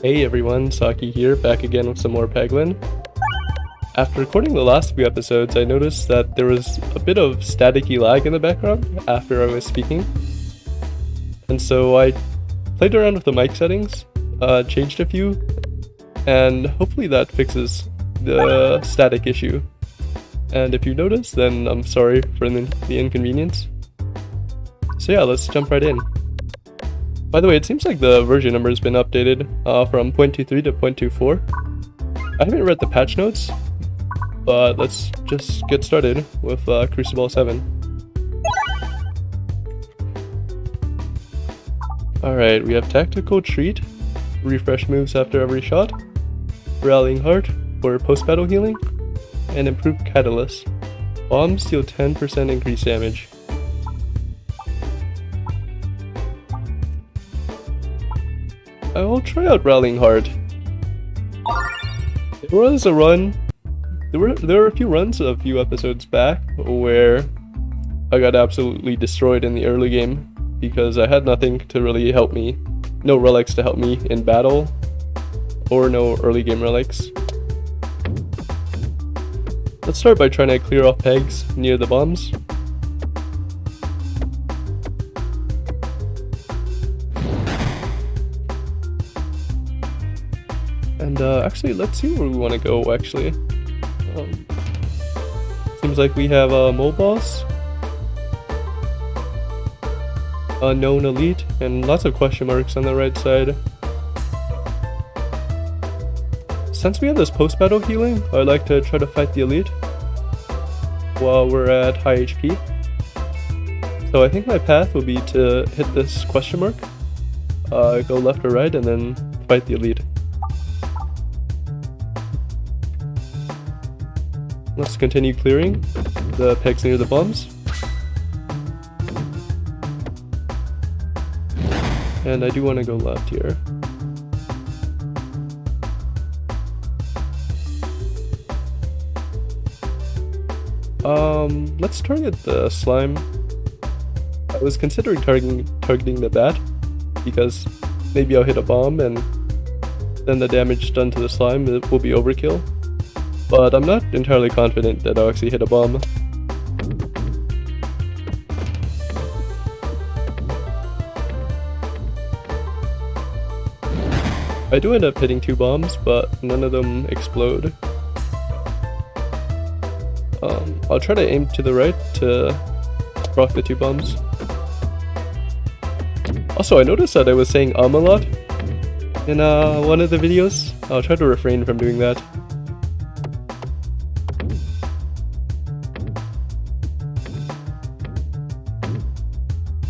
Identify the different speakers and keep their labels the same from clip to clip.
Speaker 1: Hey everyone, Saki here, back again with some more Peglin. After recording the last few episodes, I noticed that there was a bit of staticky lag in the background after I was speaking. And so I played around with the mic settings, changed a few, and hopefully that fixes the static issue. And if you notice, then I'm sorry for the inconvenience. So yeah, let's jump right in. By the way, it seems like the version number has been updated from 0.23 to 0.24. I haven't read the patch notes, but let's just get started with Cruciball 7. Alright, we have Tactical Treat, refresh moves after every shot, Rallying Heart for post-battle healing, and Improved Catalyst. Bombs deal 10% increased damage. I will try out Rallying Heart. There was a run. There were a few runs a few episodes back where I got absolutely destroyed in the early game because I had nothing to really help me. No relics to help me in battle, or no early game relics. Let's start by trying to clear off pegs near the bombs. And actually, let's see where we want to go, actually. Seems like we have a mole boss, a known elite, and lots of question marks on the right side. Since we have this post-battle healing, I'd like to try to fight the elite while we're at high HP. So I think my path will be to hit this question mark, go left or right, and then fight the elite. Let's continue clearing the pegs near the bombs. And I do want to go left here. Let's target the slime. I was considering targeting the bat, because maybe I'll hit a bomb and then the damage done to the slime will be overkill. But I'm not entirely confident that I'll actually hit a bomb. I do end up hitting 2 bombs, but none of them explode. I'll try to aim to the right to proc the 2 bombs. Also, I noticed that I was saying a lot in one of the videos. I'll try to refrain from doing that.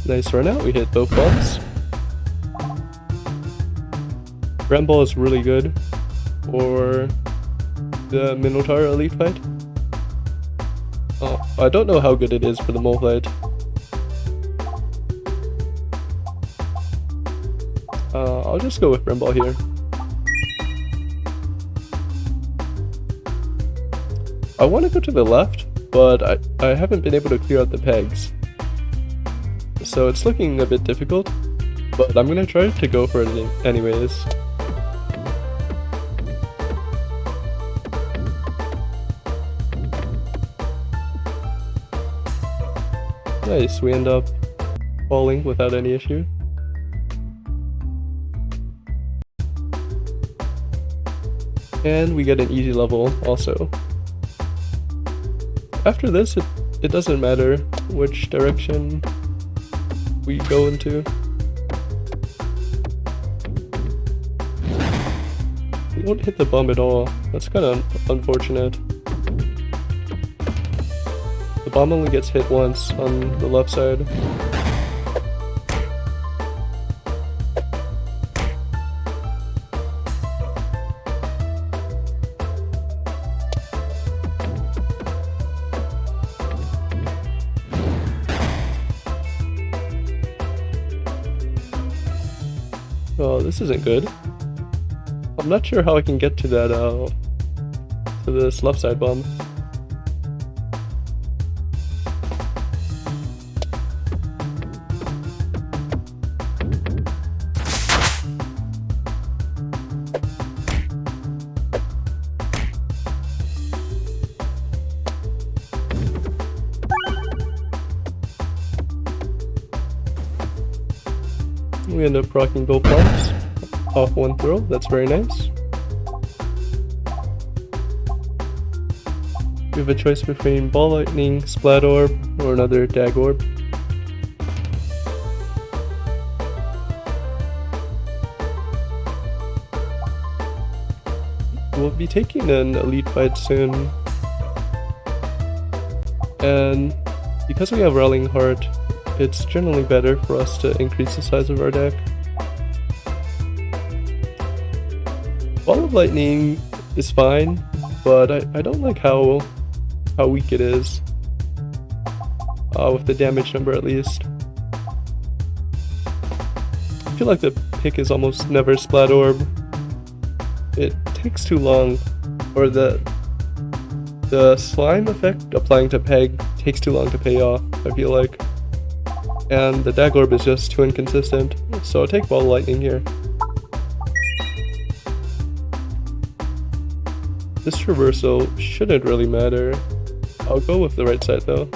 Speaker 1: Nice run out, we hit both bombs. Bramble is really good for the Minotaur elite fight. Oh, I don't know how good it is for the mole fight. I'll just go with Bramble here. I want to go to the left, but I haven't been able to clear out the pegs. So it's looking a bit difficult, but I'm gonna try to go for it anyways. Nice, we end up falling without any issue. And we get an easy level also. After this, it doesn't matter which direction we go into. We won't hit the bomb at all. That's kind of unfortunate. The bomb only gets hit once on the left side. Oh, this isn't good. I'm not sure how I can get to that, to this left side bomb. we end up proccing both bombs off one throw. That's very nice. We have a choice between Ball Lightning, Splat Orb, or another Dag Orb. We'll be taking an elite fight soon. And because we have Rallying Heart, it's generally better for us to increase the size of our deck. Ball of Lightning is fine, but I don't like how weak it is. With the damage number at least. I feel like the pick is almost never Splat Orb. It takes too long, or the slime effect applying to Peg takes too long to pay off, I feel like. And the Dag Orb is just too inconsistent, so I'll take Ball of Lightning here. This traversal shouldn't really matter. I'll go with the right side though.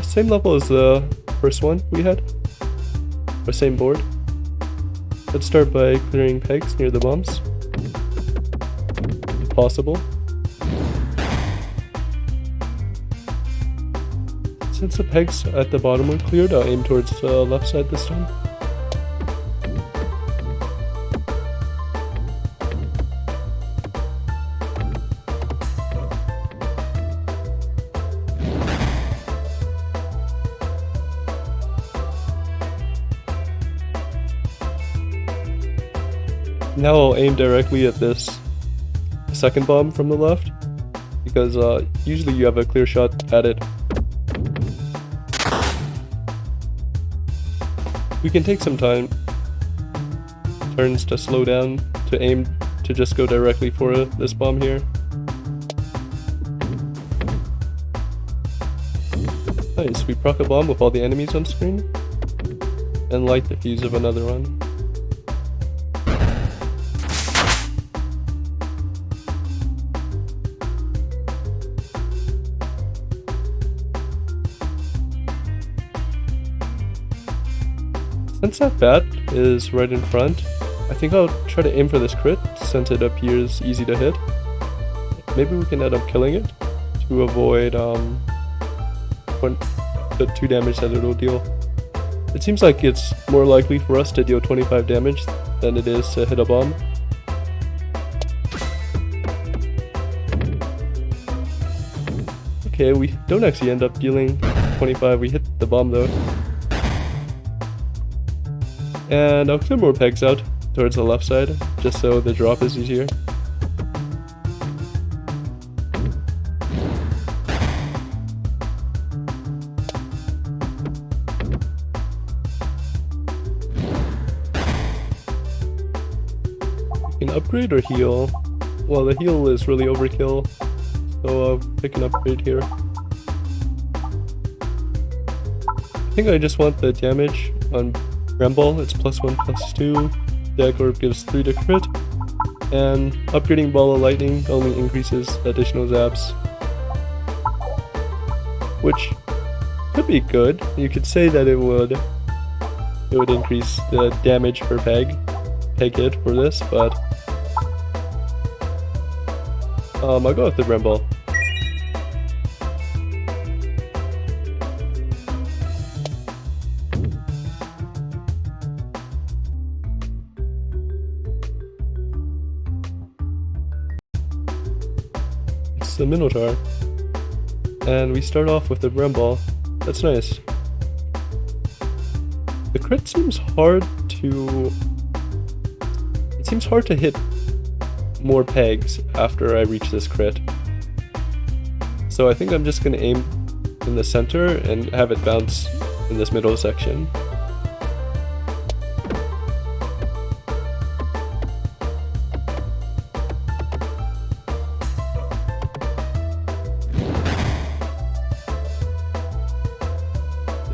Speaker 1: Same level as the first one we had. Or same board. Let's start by clearing pegs near the bombs, if possible. Since the pegs at the bottom were cleared, I'll aim towards the left side this time. Now I'll aim directly at this second bomb from the left, because usually you have a clear shot at it. We can take some turns to slow down, to aim to just go directly for this bomb here. Nice, we proc a bomb with all the enemies on screen, and light the fuse of another one. Since that bat is right in front, I think I'll try to aim for this crit since it appears easy to hit. Maybe we can end up killing it to avoid the 2 damage that it'll deal. It seems like it's more likely for us to deal 25 damage than it is to hit a bomb. Okay, we don't actually end up dealing 25, we hit the bomb though. And I'll clear more pegs out towards the left side, just so the drop is easier. You can upgrade or heal. Well, the heal is really overkill, so I'll pick an upgrade here. I think I just want the damage on Cruciball. It's +1/+2, Dag Orb gives 3 to crit, and upgrading Ball of Lightning only increases additional zaps. Which could be good. You could say that it would increase the damage per peg hit for this, but I'll go with the Cruciball. The Minotaur, and we start off with the Cruciball. That's nice. The crit seems hard to hit more pegs after I reach this crit, so I think I'm just gonna aim in the center and have it bounce in this middle section.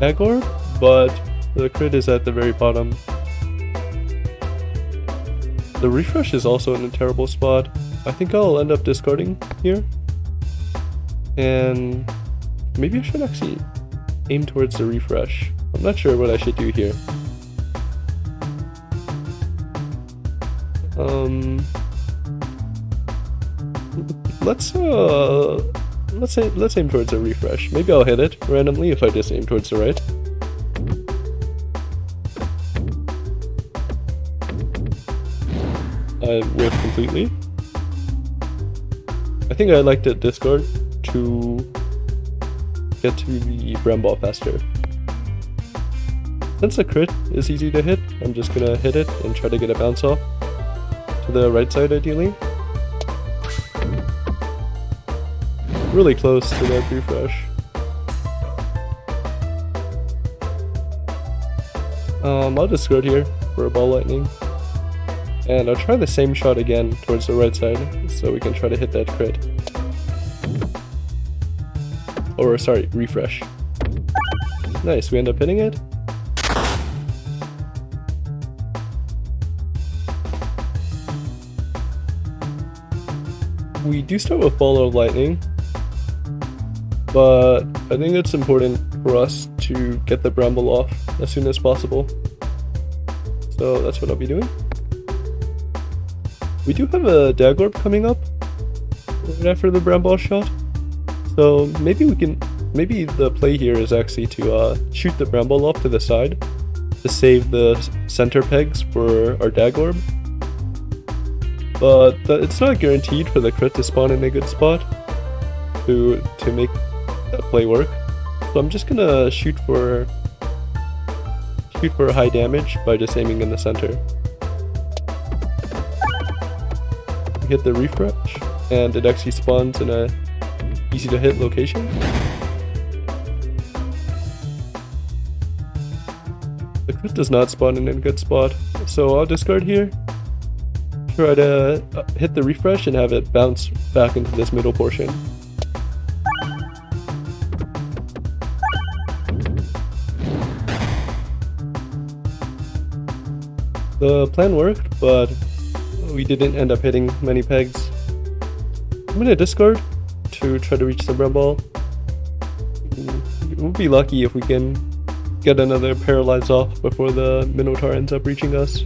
Speaker 1: Dag Orb, but the crit is at the very bottom. The refresh is also in a terrible spot. I think I'll end up discarding here. And maybe I should actually aim towards the refresh. I'm not sure what I should do here. Let's aim towards a refresh. Maybe I'll hit it randomly if I just aim towards the right. I whiffed completely. I think I'd like to discard to get to the Bramble faster. Since the crit is easy to hit, I'm just gonna hit it and try to get a bounce off to the right side ideally. Really close to that refresh. I'll discard here for a ball lightning. And I'll try the same shot again towards the right side so we can try to hit that crit. Or sorry, refresh. Nice, we end up hitting it. We do start with Ball of Lightning, but I think it's important for us to get the Bramble off as soon as possible. So that's what I'll be doing. We do have a Dagorb coming up right after the Bramble shot, so maybe the play here is actually to shoot the Bramble off to the side to save the center pegs for our Dagorb. But it's not guaranteed for the crit to spawn in a good spot to make that play work. So I'm just gonna shoot for high damage by just aiming in the center. We hit the refresh, and it actually spawns in a easy to hit location. The crit does not spawn in a good spot, so I'll discard here. Try to hit the refresh and have it bounce back into this middle portion. The plan worked, but we didn't end up hitting many pegs. I'm gonna discard to try to reach the Bramble. We'll be lucky if we can get another Paralyze off before the Minotaur ends up reaching us.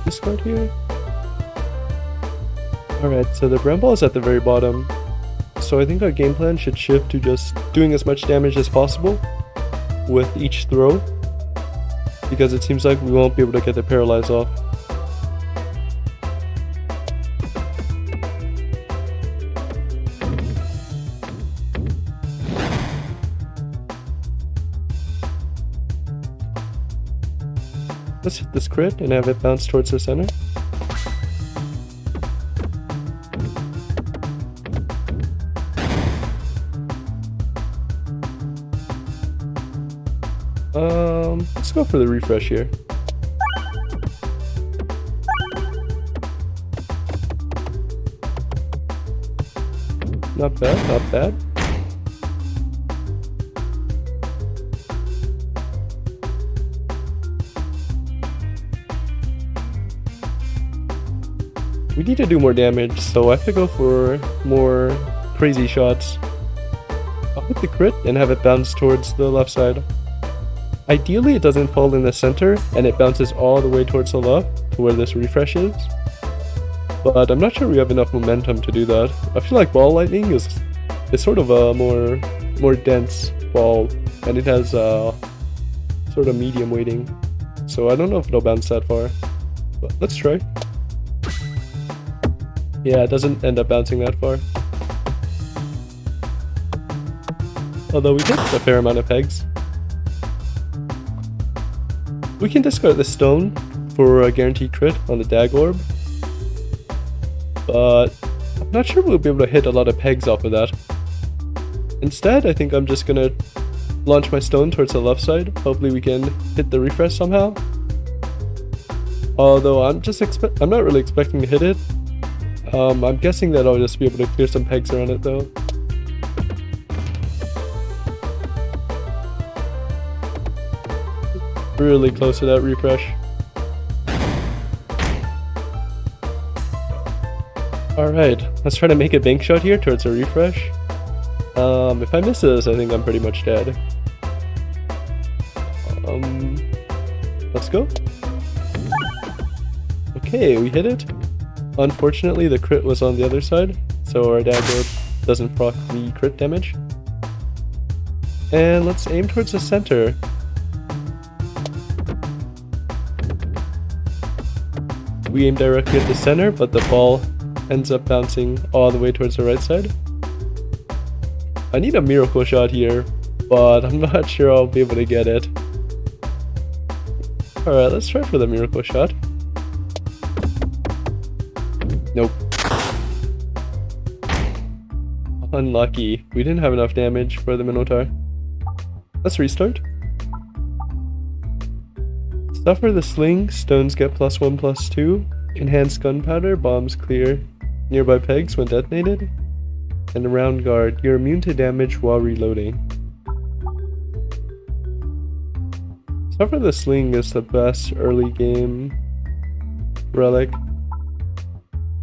Speaker 1: Discard here. Alright, so the Bramble is at the very bottom. So I think our game plan should shift to just doing as much damage as possible with each throw, because it seems like we won't be able to get the Paralyze off. Let's hit this crit and have it bounce towards the center. Let's go for the refresh here. Not bad, not bad. We need to do more damage, so I have to go for more crazy shots. I'll hit the crit and have it bounce towards the left side. Ideally, it doesn't fall in the center and it bounces all the way towards the left to where this refresh is. But I'm not sure we have enough momentum to do that. I feel like Ball Lightning is sort of a more dense ball, and it has sort of medium weighting. So I don't know if it'll bounce that far. But let's try. Yeah, it doesn't end up bouncing that far. Although we hit a fair amount of pegs. We can discard the stone for a guaranteed crit on the Dagorb, but I'm not sure we'll be able to hit a lot of pegs off of that. Instead, I think I'm just gonna launch my stone towards the left side. Hopefully we can hit the refresh somehow. Although I'm not really expecting to hit it. I'm guessing that I'll just be able to clear some pegs around it though. Really close to that refresh. Alright, let's try to make a bank shot here towards a refresh. If I miss this, I think I'm pretty much dead. Let's go. Okay, we hit it. Unfortunately, the crit was on the other side, so our dagger doesn't proc the crit damage. And let's aim towards the center. We aim directly at the center, but the ball ends up bouncing all the way towards the right side. I need a miracle shot here, but I'm not sure I'll be able to get it. Alright, let's try for the miracle shot. Nope. Unlucky. We didn't have enough damage for the Minotaur. Let's restart. Suffer the sling, stones get +1/+2. Enhanced gunpowder, bombs clear nearby pegs when detonated. And a round guard, you're immune to damage while reloading. Suffer the sling is the best early game relic.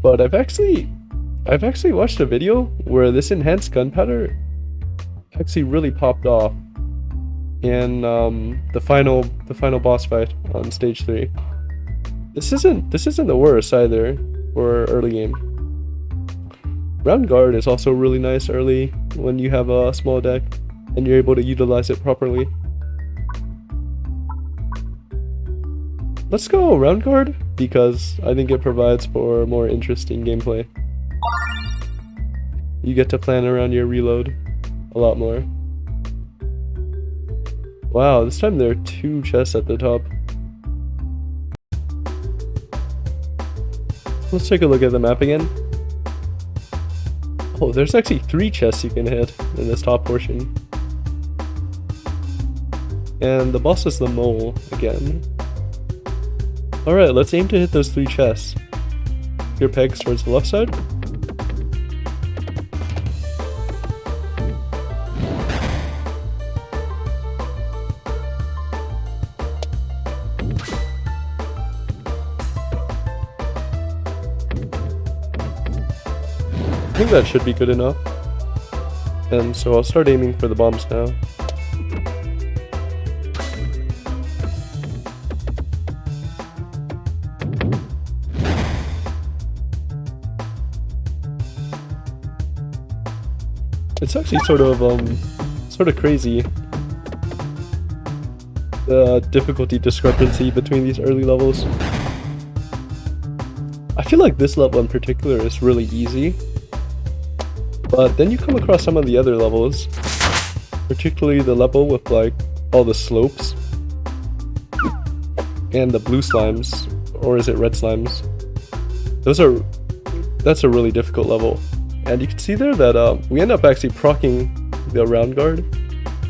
Speaker 1: But I've actually watched a video where this enhanced gunpowder actually really popped off in the final boss fight on stage 3. This isn't the worst either for early game. Round guard is also really nice early when you have a small deck and you're able to utilize it properly. Let's go round guard because I think it provides for more interesting gameplay. You get to plan around your reload a lot more. Wow, this time there are 2 chests at the top. Let's take a look at the map again. Oh, there's actually 3 chests you can hit in this top portion. And the boss is the mole again. Alright, let's aim to hit those 3 chests. Your pegs towards the left side. I think that should be good enough. And so I'll start aiming for the bombs now. It's actually sort of crazy, the difficulty discrepancy between these early levels. I feel like this level in particular is really easy. But then you come across some of the other levels, particularly the level with like all the slopes and the blue slimes, or is it red slimes? That's a really difficult level. And you can see there that we end up actually proccing the round guard.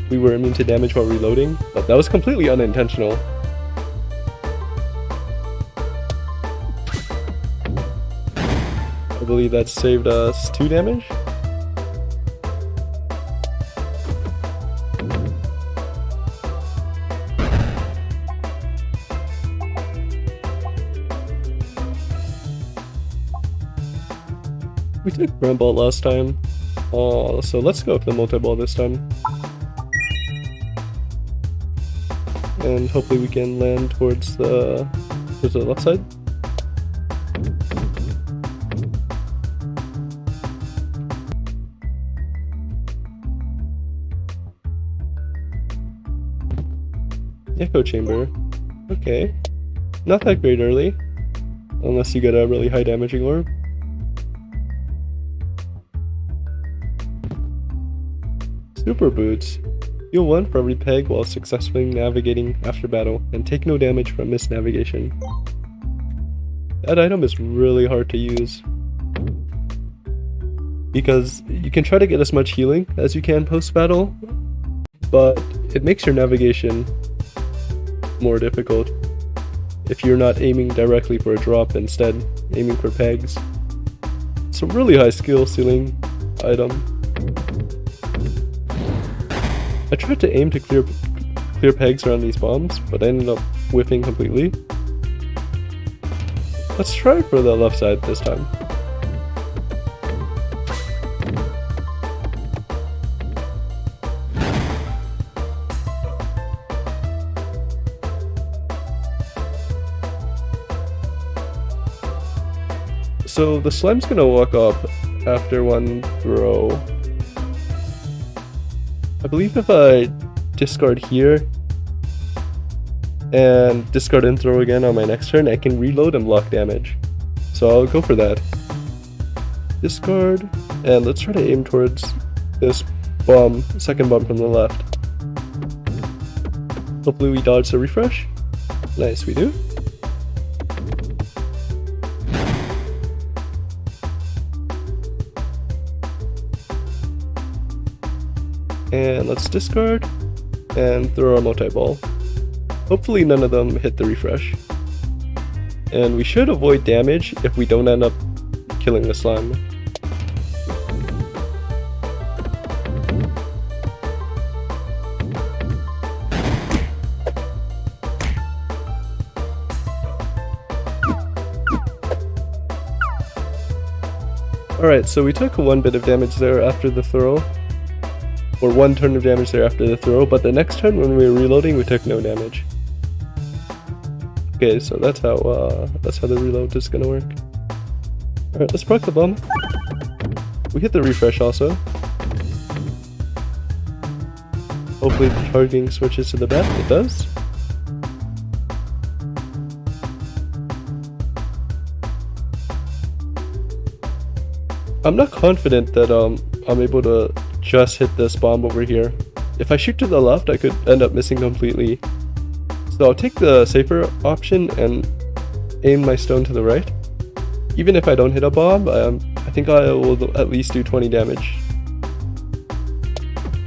Speaker 1: We were immune to damage while reloading, but that was completely unintentional. I believe that saved us 2 damage. We took Grand Ball last time, so let's go for the multi-ball this time. And hopefully we can land towards the left side. Echo chamber. Okay. Not that great early, unless you get a really high damaging orb. Super boots. Heal 1 for every peg while successfully navigating after battle, and take no damage from missed navigation. That item is really hard to use, because you can try to get as much healing as you can post-battle, but it makes your navigation more difficult if you're not aiming directly for a drop, instead aiming for pegs. It's a really high skill ceiling item. I tried to aim to clear pegs around these bombs, but I ended up whiffing completely. Let's try for the left side this time. So the slime's gonna walk up after one throw. I believe if I discard here and discard and throw again on my next turn, I can reload and block damage. So I'll go for that. Discard, and let's try to aim towards this bomb, second bomb from the left. Hopefully we dodge the refresh. Nice, we do. And let's discard and throw our multi-ball. Hopefully none of them hit the refresh. And we should avoid damage if we don't end up killing the slime. Alright, so we took one bit of damage there after the throw. Or one turn of damage there after the throw, but the next turn when we were reloading we took no damage. Okay, so that's how the reload is gonna work. Alright, let's proc the bomb. We hit the refresh also. Hopefully the targeting switches to the bat. It does. I'm not confident that I'm able to just hit this bomb over here. If I shoot to the left, I could end up missing completely. So I'll take the safer option and aim my stone to the right. Even if I don't hit a bomb, I think I will at least do 20 damage.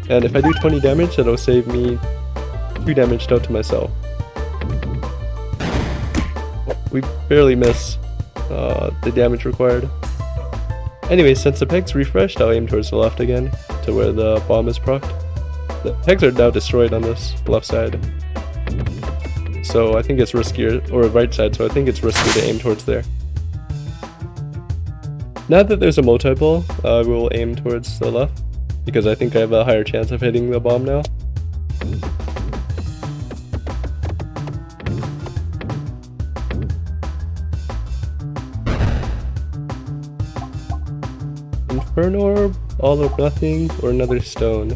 Speaker 1: And if I do 20 damage, that'll save me 2 damage dealt to myself. We barely miss the damage required. Anyway, since the peg's refreshed, I'll aim towards the left again, to where the bomb is procced. The pegs are now destroyed on this left side. So I think it's riskier, or right side, so I think it's riskier to aim towards there. Now that there's a multi-ball, I will aim towards the left, because I think I have a higher chance of hitting the bomb now. Inferno Orb, all or nothing, or another stone.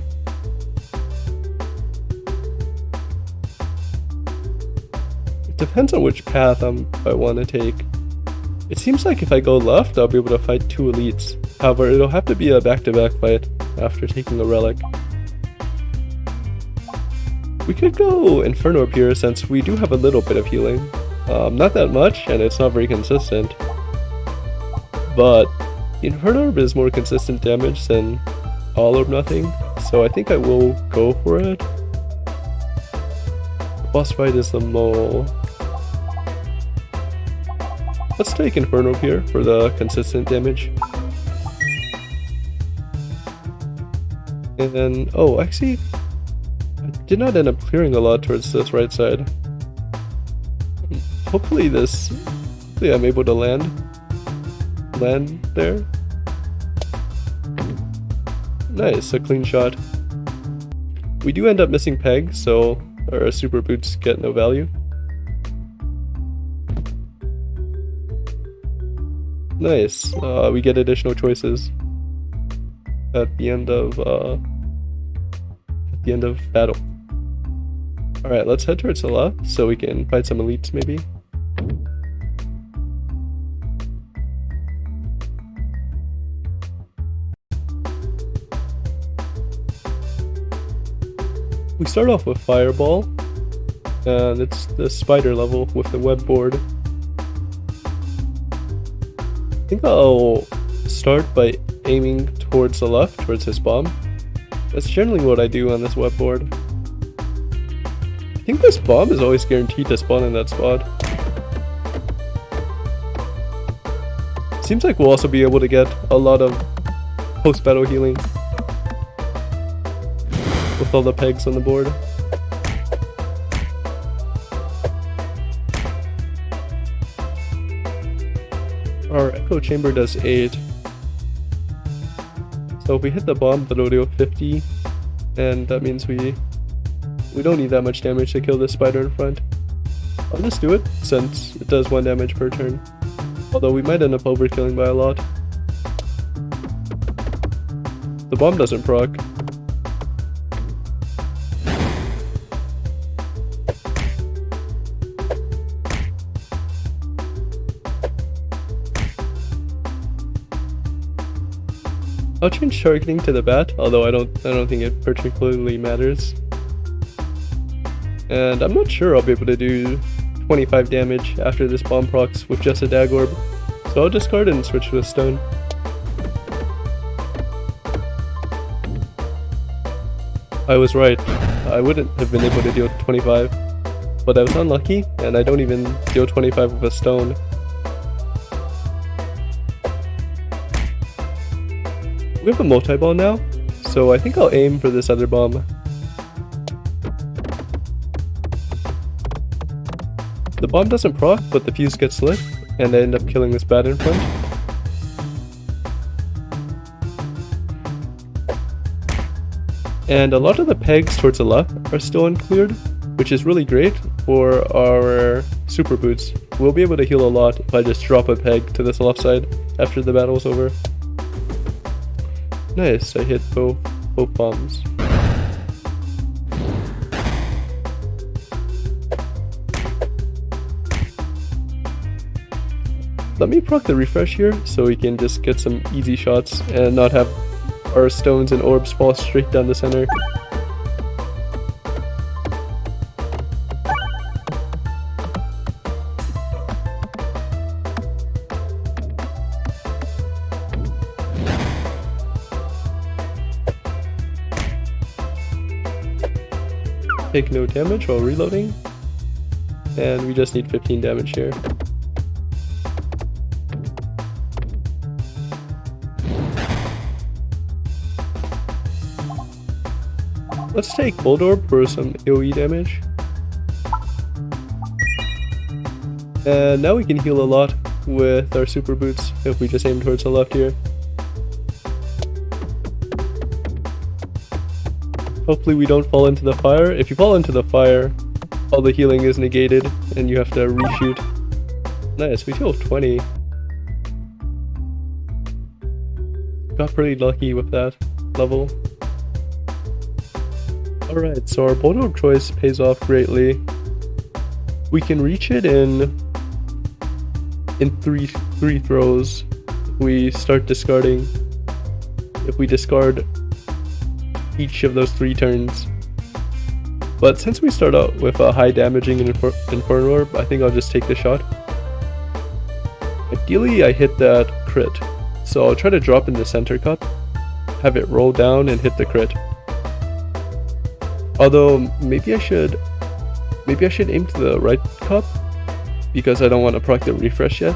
Speaker 1: It depends on which path I want to take. It seems like if I go left, I'll be able to fight 2 elites. However, it'll have to be a back-to-back fight after taking a relic. We could go Inferno Orb here since we do have a little bit of healing. Not that much, and it's not very consistent. But Inferno Orb is more consistent damage than all or nothing, so I think I will go for it. The boss fight is the mole. Let's take Inferno Orb here for the consistent damage. And then, oh, actually, I did not end up clearing a lot towards this right side. Hopefully I'm able to land there. Nice, a clean shot. We do end up missing peg, so our super boots get no value. Nice, we get additional choices at the end of battle. Alright, let's head towards the left so we can fight some elites maybe. We start off with Fireball, and it's the spider level with the web board. I think I'll start by aiming towards the left, towards this bomb. That's generally what I do on this web board. I think this bomb is always guaranteed to spawn in that spot. Seems like we'll also be able to get a lot of post-battle healing with all the pegs on the board. Our echo chamber does 8. So if we hit the bomb, that'll do 50. And that means we don't need that much damage to kill this spider in front. I'll just do it, since it does 1 damage per turn. Although we might end up overkilling by a lot. The bomb doesn't proc. I'll change targeting to the bat, although I don't think it particularly matters. And I'm not sure I'll be able to do 25 damage after this bomb procs with just a dag orb, so I'll discard it and switch to a stone. I was right, I wouldn't have been able to deal 25, but I was unlucky and I don't even deal 25 with a stone. We have a multi-ball now, so I think I'll aim for this other bomb. The bomb doesn't proc, but the fuse gets lit, and I end up killing this bat in front. And a lot of the pegs towards the left are still uncleared, which is really great for our super boots. We'll be able to heal a lot if I just drop a peg to this left side after the battle's over. Nice, I hit both bombs. Let me proc the refresh here so we can just get some easy shots and not have our stones and orbs fall straight down the center. Take no damage while reloading, and we just need 15 damage here. Let's take Bolt Orb for some AoE damage. And now we can heal a lot with our super boots if we just aim towards the left here. Hopefully we don't fall into the fire. If you fall into the fire, all the healing is negated and you have to reshoot. Nice, we heal 20. Got pretty lucky with that level. Alright, so our Bolt Orb choice pays off greatly. We can reach it in three throws. We start discarding. If we discard each of those 3 turns. But since we start out with a high damaging Inferno Orb, I think I'll just take the shot. Ideally I hit that crit, so I'll try to drop in the center cup, have it roll down and hit the crit. Although maybe I should aim to the right cup, because I don't want to proc the refresh yet.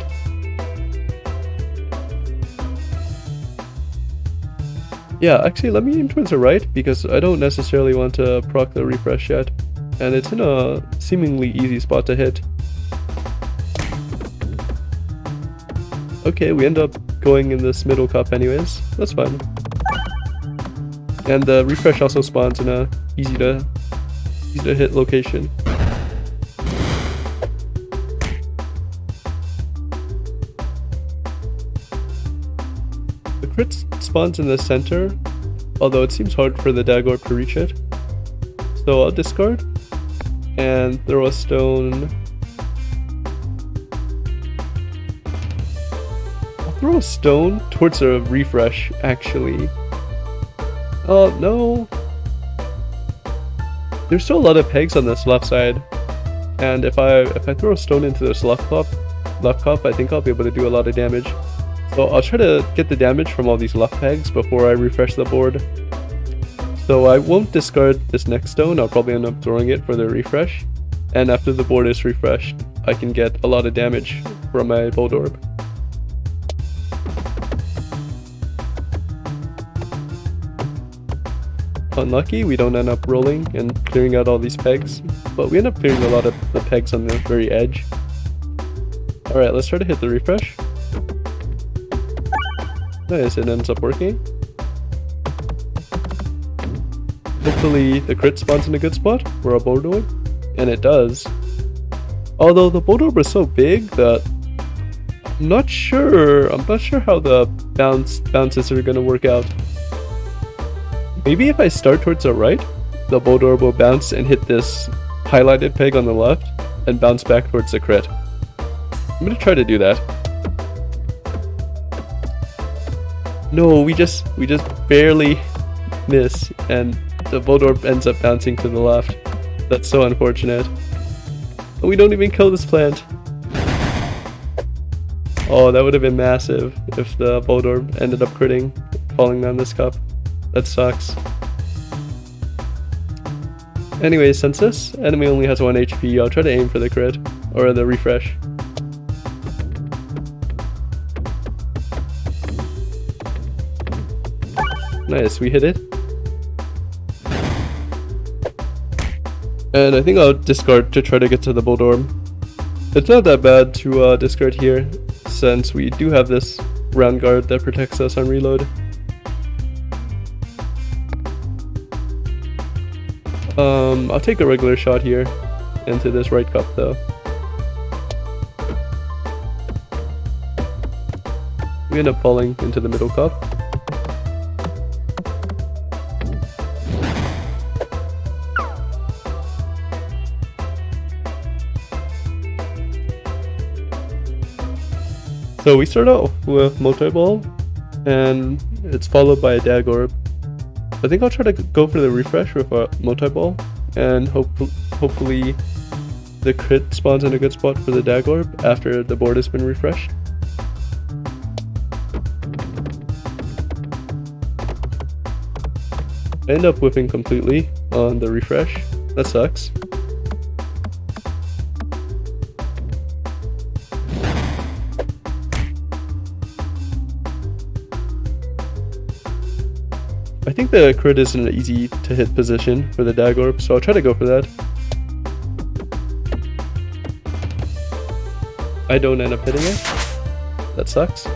Speaker 1: Yeah, actually let me aim towards the right, because I don't necessarily want to proc the refresh yet, and it's in a seemingly easy spot to hit. Okay, we end up going in this middle cup anyways, that's fine. And the refresh also spawns in a easy to hit location. The crit spawns in the center, although it seems hard for the dag orb to reach it. So I'll discard and throw a stone. I'll throw a stone towards a refresh actually. Oh no. There's still a lot of pegs on this left side, and if I throw a stone into this left cup, I think I'll be able to do a lot of damage. So I'll try to get the damage from all these left pegs before I refresh the board. So I won't discard this next stone, I'll probably end up throwing it for the refresh, and after the board is refreshed, I can get a lot of damage from my Bolt Orb. Unlucky, we don't end up rolling and clearing out all these pegs, but we end up clearing a lot of the pegs on the very edge. Alright, let's try to hit the refresh. Nice, it ends up working. Hopefully the crit spawns in a good spot for a board orb, and it does. Although the board orb was so big that I'm not sure how the bounces are gonna work out. Maybe if I start towards the right, the bolt orb will bounce and hit this highlighted peg on the left and bounce back towards the crit. I'm gonna try to do that. No, we just barely miss and the bolt orb ends up bouncing to the left. That's so unfortunate. And we don't even kill this plant. Oh, that would have been massive if the bolt orb ended up critting, falling down this cup. That sucks. Anyway, since this enemy only has 1 HP, I'll try to aim for the crit, or the refresh. Nice, we hit it. And I think I'll discard to try to get to the bolt orb. It's not that bad to discard here, since we do have this round guard that protects us on reload. I'll take a regular shot here into this right cup though. We end up falling into the middle cup. So we start out with multi-ball, and it's followed by a dag orb. I think I'll try to go for the refresh with a multi-ball, and hopefully the crit spawns in a good spot for the dag orb after the board has been refreshed. I end up whiffing completely on the refresh. That sucks. I think the crit is in an easy to hit position for the dag orb, so I'll try to go for that. I don't end up hitting it. That sucks.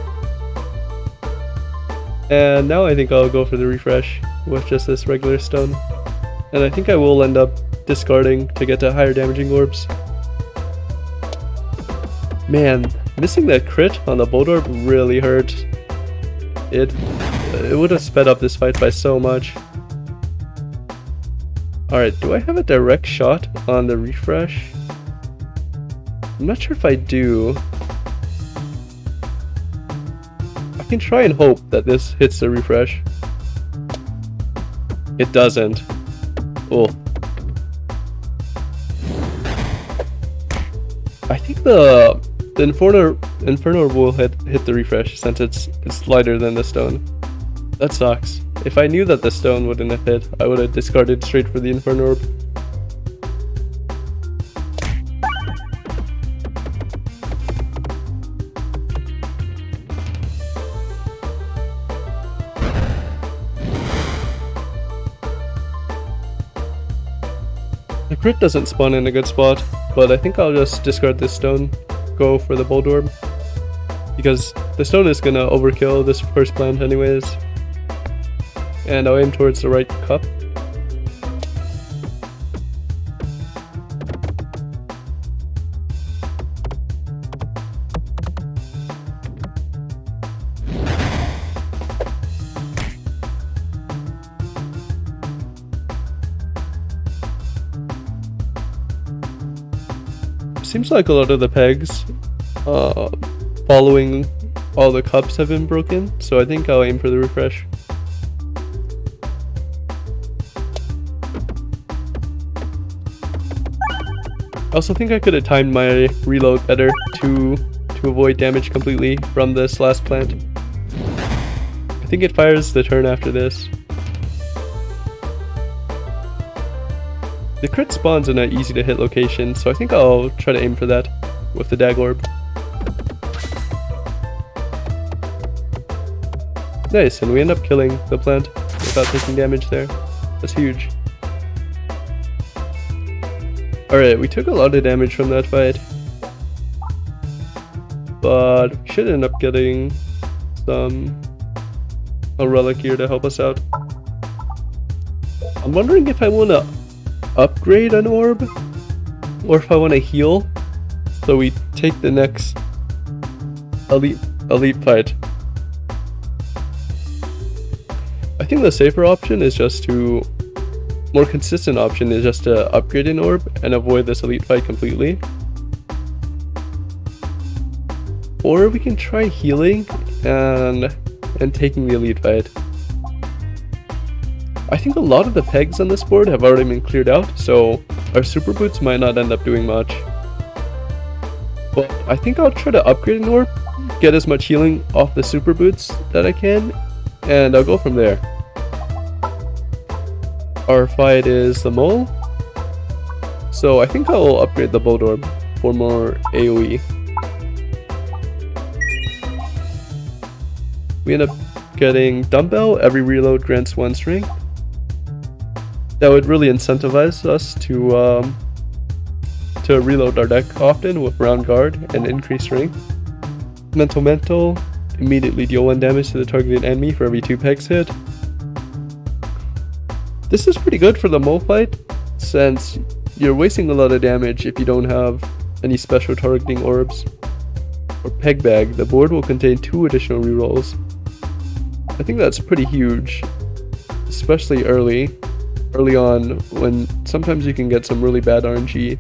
Speaker 1: And now I think I'll go for the refresh with just this regular stone. And I think I will end up discarding to get to higher damaging orbs. Man, missing that crit on the bolt orb really hurt. It would have sped up this fight by so much. Alright, do I have a direct shot on the refresh? I'm not sure if I do. I can try and hope that this hits the refresh. It doesn't. Oh. I think the Inferno will hit the refresh since it's lighter than the stone. That sucks. If I knew that the stone wouldn't have hit, I would have discarded straight for the Inferno Orb. The crit doesn't spawn in a good spot, but I think I'll just discard this stone, go for the Bolt Orb, because the stone is gonna overkill this first plant anyways. And I'll aim towards the right cup. Seems like a lot of the pegs following all the cups have been broken, so I think I'll aim for the refresh. I also think I could have timed my reload better to avoid damage completely from this last plant. I think it fires the turn after this. The crit spawns in an easy to hit location, so I think I'll try to aim for that with the dag orb. Nice, and we end up killing the plant without taking damage there. That's huge. Alright, we took a lot of damage from that fight, but we should end up getting some a relic here to help us out. I'm wondering if I want to upgrade an orb or if I want to heal so we take the next elite fight. I think the safer option is just to, more consistent option is just to upgrade an orb and avoid this elite fight completely. Or we can try healing and taking the elite fight. I think a lot of the pegs on this board have already been cleared out, so our super boots might not end up doing much. But I think I'll try to upgrade an orb, get as much healing off the super boots that I can, and I'll go from there. Our fight is the mole, so I think I'll upgrade the bolt orb for more AoE. We end up getting dumbbell. Every reload grants 1 strength. That would really incentivize us to reload our deck often with round guard and increase strength. Mental, immediately deal 1 damage to the targeted enemy for every 2 pegs hit. This is pretty good for the mole fight, since you're wasting a lot of damage if you don't have any special targeting orbs. For peg bag, the board will contain 2 additional rerolls. I think that's pretty huge, especially early on, when sometimes you can get some really bad RNG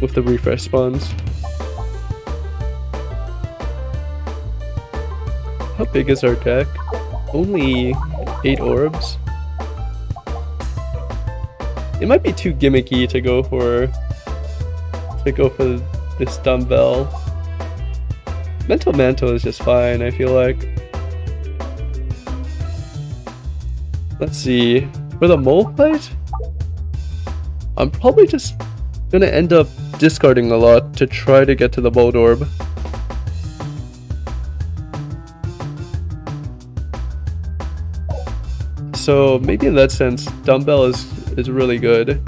Speaker 1: with the refresh spawns. How big is our deck? Only 8 orbs. It might be too gimmicky to go for this dumbbell. Mental Mantle is just fine, I feel like. Let's see. For the mole fight, I'm probably just gonna end up discarding a lot to try to get to the bolt orb. So maybe in that sense, dumbbell is really good.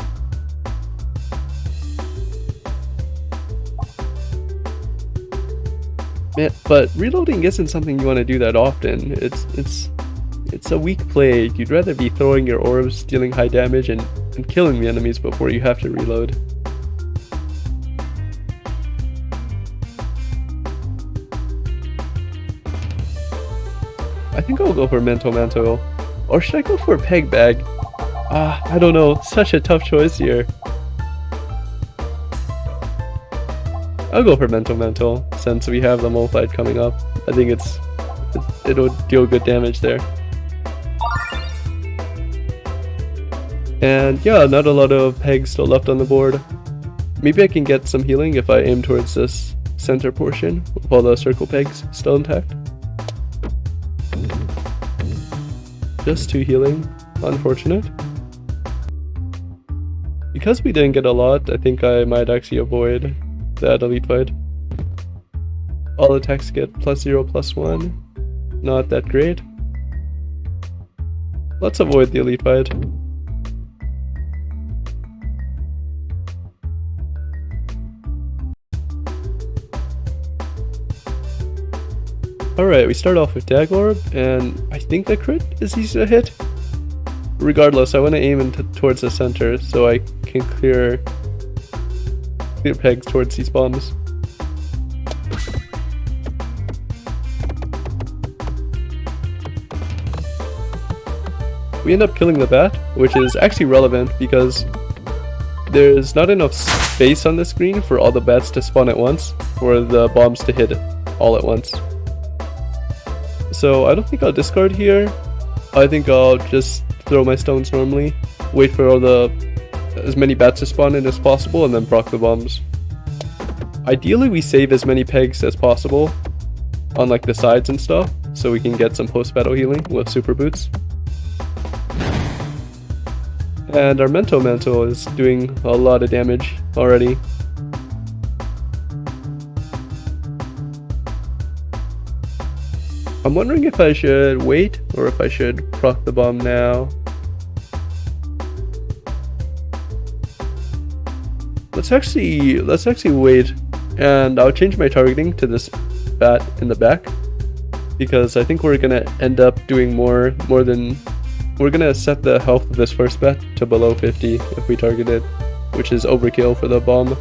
Speaker 1: Man, but reloading isn't something you want to do that often. It's a weak play. You'd rather be throwing your orbs, dealing high damage, and killing the enemies before you have to reload. I think I'll go for Mental Mantle. Or should I go for a peg bag? I don't know. Such a tough choice here. I'll go for Mental Mantle since we have the mole fight coming up. I think it'll deal good damage there. And yeah, not a lot of pegs still left on the board. Maybe I can get some healing if I aim towards this center portion with all the circle pegs still intact. Just 2 healing, unfortunate. Because we didn't get a lot, I think I might actually avoid that elite fight. All attacks get +0, +1. Not that great. Let's avoid the elite fight. Alright, we start off with Dag Orb, and I think the crit is easy to hit. Regardless, I want to aim towards the center so I can clear pegs towards these bombs. We end up killing the bat, which is actually relevant because there's not enough space on the screen for all the bats to spawn at once, for the bombs to hit all at once. So I don't think I'll discard here. I think I'll just throw my stones normally, wait for as many bats to spawn in as possible, and then proc the bombs. Ideally we save as many pegs as possible on like the sides and stuff, so we can get some post-battle healing with super boots. And our Mental Mantle is doing a lot of damage already. I'm wondering if I should wait or if I should proc the bomb now. Let's actually wait, and I'll change my targeting to this bat in the back. because I think we're gonna end up doing more than... We're gonna set the health of this first bat to below 50 if we target it, which is overkill for the bomb.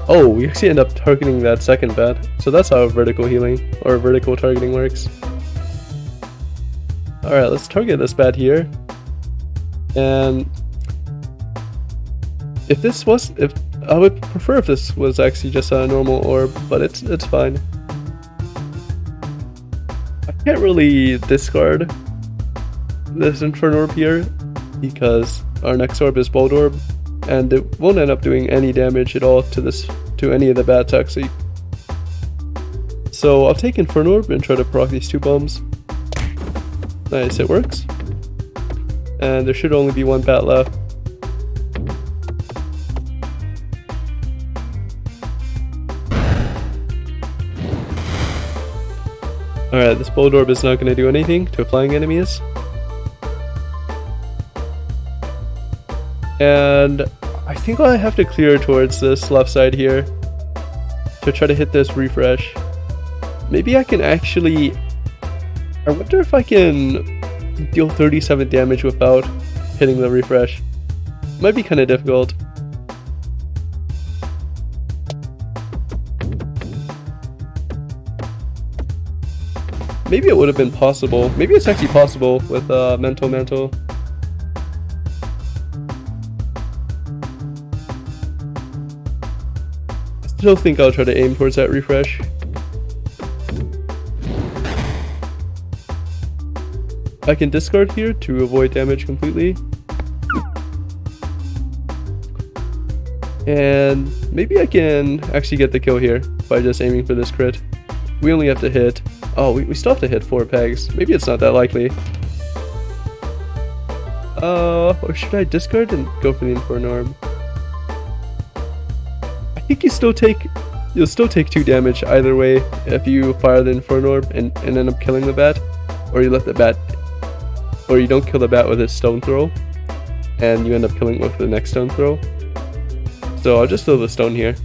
Speaker 1: Oh, we actually end up targeting that second bat, so that's how vertical healing, or vertical targeting works. Alright, let's target this bat here. And I would prefer if this was actually just a normal orb, but it's fine. I can't really discard this Inferno Orb here, because our next orb is Bolt Orb, and it won't end up doing any damage at all to any of the bats actually. So I'll take Inferno Orb and try to proc these two bombs. Nice, it works. And there should only be one bat left. Alright, this Bolt Orb is not going to do anything to flying enemies. And I think I have to clear towards this left side here to try to hit this refresh. Maybe I can actually... I wonder if I can deal 37 damage without hitting the refresh. Might be kind of difficult. Maybe it would have been possible. Maybe it's actually possible with Mental. I still think I'll try to aim towards that refresh. I can discard here to avoid damage completely. And maybe I can actually get the kill here by just aiming for this crit. We only have to hit... Oh, we still have to hit 4 pegs. Maybe it's not that likely. Or should I discard and go for the Inferno Orb? I think you'll still take 2 damage either way if you fire the Inferno Orb and end up killing the bat, or you let the bat, or you don't kill the bat with his stone throw, and you end up killing it with the next stone throw. So I'll just throw the stone here.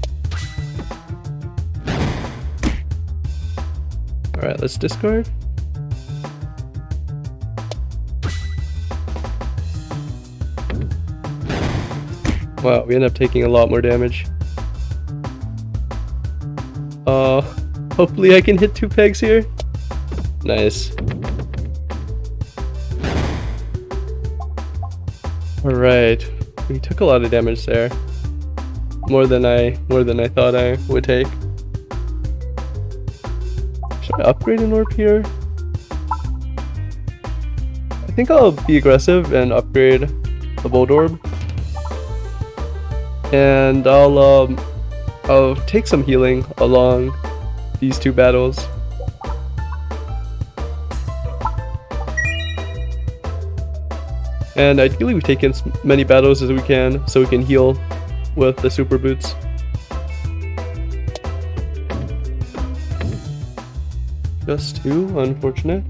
Speaker 1: Alright, let's discard. Wow, we end up taking a lot more damage. Hopefully I can hit 2 pegs here. Nice. Alright, we took a lot of damage there. More than I thought I would take. Should I upgrade an orb here? I think I'll be aggressive and upgrade the Bolt Orb. And I'll take some healing along these 2 battles. And ideally we take in as many battles as we can so we can heal with the super boots. Just 2, unfortunate.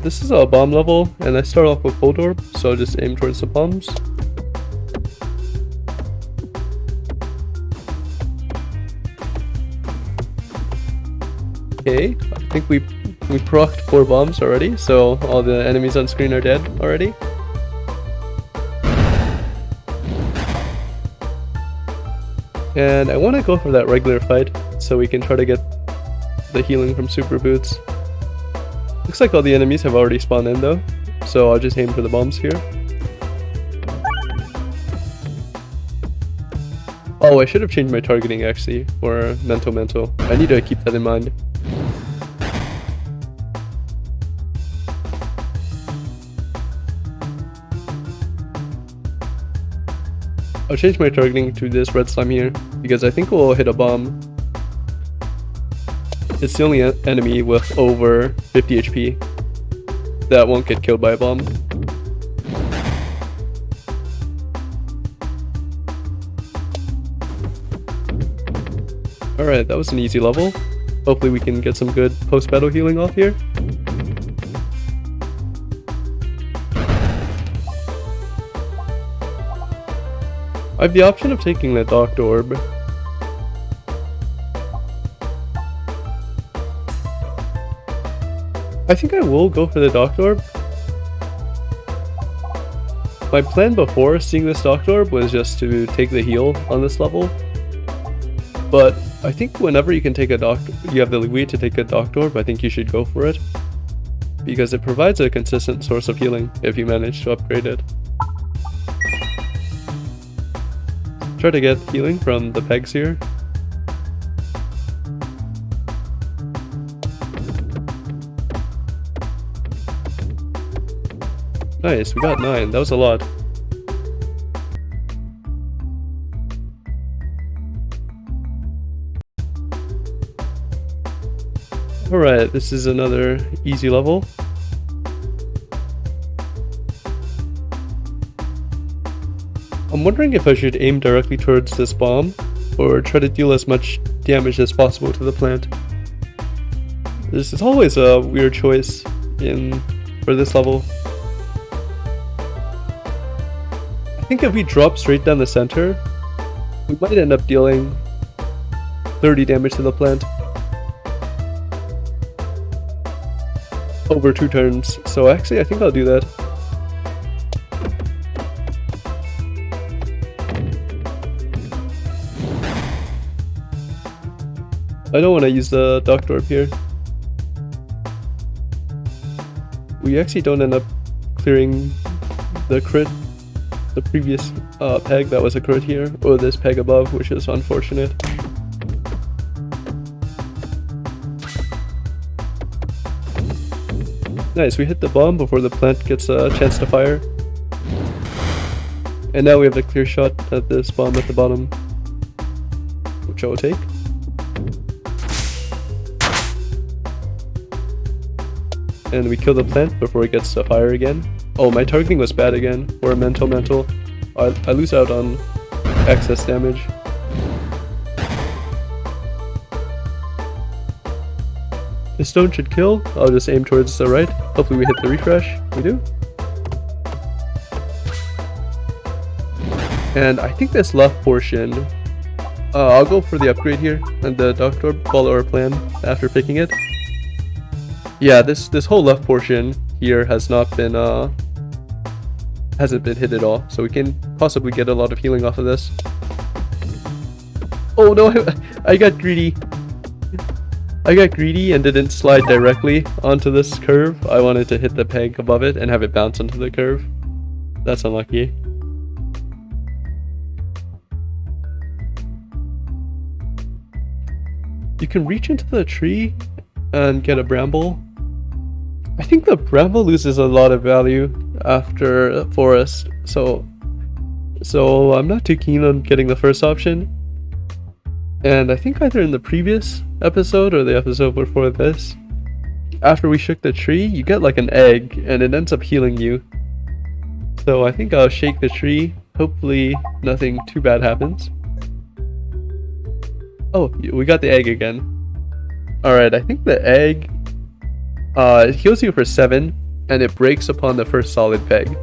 Speaker 1: This is a bomb level, and I start off with Bolt Orb, so I'll just aim towards the bombs. Okay, I think we procced 4 bombs already, so all the enemies on screen are dead already. And I want to go for that regular fight, so we can try to get the healing from super boots. Looks like all the enemies have already spawned in though, so I'll just aim for the bombs here. Oh, I should have changed my targeting actually for mental. I need to keep that in mind. I'll change my targeting to this red slime here, because I think we'll hit a bomb. It's the only enemy with over 50 HP that won't get killed by a bomb. Alright, that was an easy level. Hopefully we can get some good post-battle healing off here. I have the option of taking the Doctor Orb. I think I will go for the Doctor Orb. My plan before seeing this Doctor Orb was just to take the heal on this level. But I think whenever you can take a you have the leeway to take a Doctor Orb, I think you should go for it. Because it provides a consistent source of healing if you manage to upgrade it. Try to get healing from the pegs here. Nice, we got 9. That was a lot. Alright, this is another easy level. I'm wondering if I should aim directly towards this bomb, or try to deal as much damage as possible to the plant. This is always a weird choice for this level. I think if we drop straight down the center, we might end up dealing 30 damage to the plant over 2 turns. So actually I think I'll do that. I don't want to use the Doctor Orb here. We actually don't end up clearing the crit. The previous peg that was a crit here, or this peg above, which is unfortunate. Nice, we hit the bomb before the plant gets a chance to fire. And now we have the clear shot at this bomb at the bottom, which I will take. And we kill the plant before it gets to fire again. Oh, my targeting was bad again, or mental. I lose out on excess damage. The stone should kill. I'll just aim towards the right. Hopefully we hit the refresh. We do. And I think this left portion, I'll go for the upgrade here and the Doctor Orb, follow our plan after picking it. Yeah, this whole left portion here has not been hasn't been hit at all, so we can possibly get a lot of healing off of this. Oh no, I got greedy. I got greedy and didn't slide directly onto this curve. I wanted to hit the peg above it and have it bounce onto the curve. That's unlucky. You can reach into the tree and get a bramble. I think the bramble loses a lot of value after forest, so I'm not too keen on getting the first option. And I think either in the previous episode or the episode before this, after we shook the tree, you get like an egg and it ends up healing you. So I think I'll shake the tree. Hopefully nothing too bad happens. Oh, we got the egg again. Alright, I think the egg it heals you for 7, and it breaks upon the first solid peg.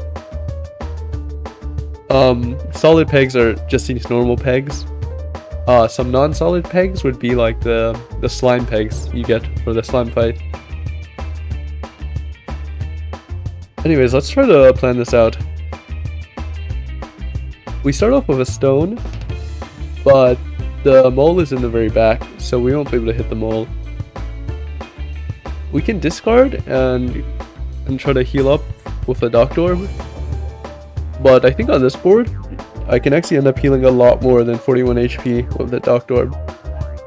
Speaker 1: Solid pegs are just these normal pegs. Some non-solid pegs would be like the slime pegs you get for the slime fight. Anyways, let's try to plan this out. We start off with a stone, but the mole is in the very back, so we won't be able to hit the mole. We can discard and try to heal up with a Doctor Orb, but I think on this board, I can actually end up healing a lot more than 41 HP with the Doctor Orb.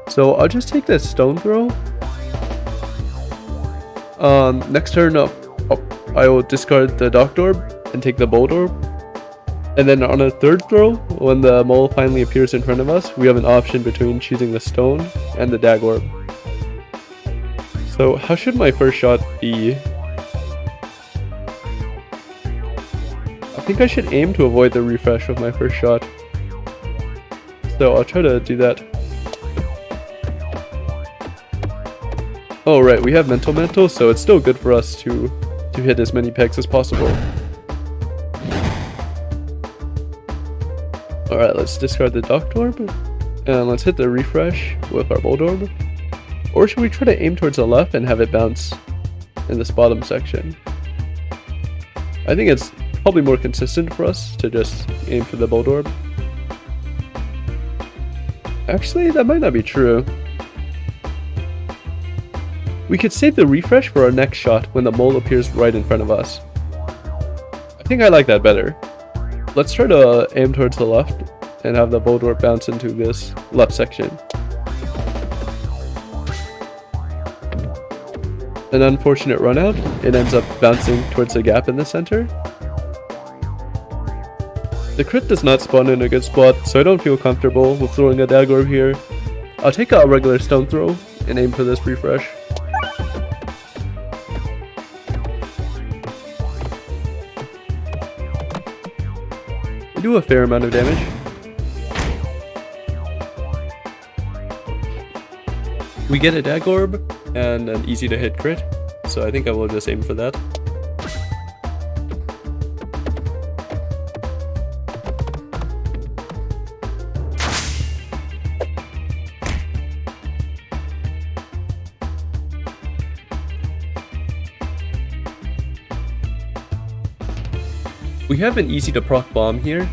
Speaker 1: So I'll just take this stone throw. Next turn up, I will discard the Doctor Orb and take the Bolt Orb. And then on a third throw, when the mole finally appears in front of us, we have an option between choosing the stone and the Dag Orb. So how should my first shot be? I think I should aim to avoid the refresh with my first shot. So I'll try to do that. Oh right, we have mental, so it's still good for us to hit as many pegs as possible. Alright, let's discard the Duct Orb, and let's hit the refresh with our Bolt Orb. Or should we try to aim towards the left and have it bounce in this bottom section? I think it's probably more consistent for us to just aim for the Bolt Orb. Actually, that might not be true. We could save the refresh for our next shot when the mole appears right in front of us. I think I like that better. Let's try to aim towards the left and have the Bolt Orb bounce into this left section. An unfortunate run out, it ends up bouncing towards the gap in the center. The crit does not spawn in a good spot, so I don't feel comfortable with throwing a Dagger Orb here. I'll take out a regular stone throw and aim for this refresh. We do a fair amount of damage. We get a Dagger Orb and an easy to hit crit, so I think I will just aim for that. We have an easy to proc bomb here,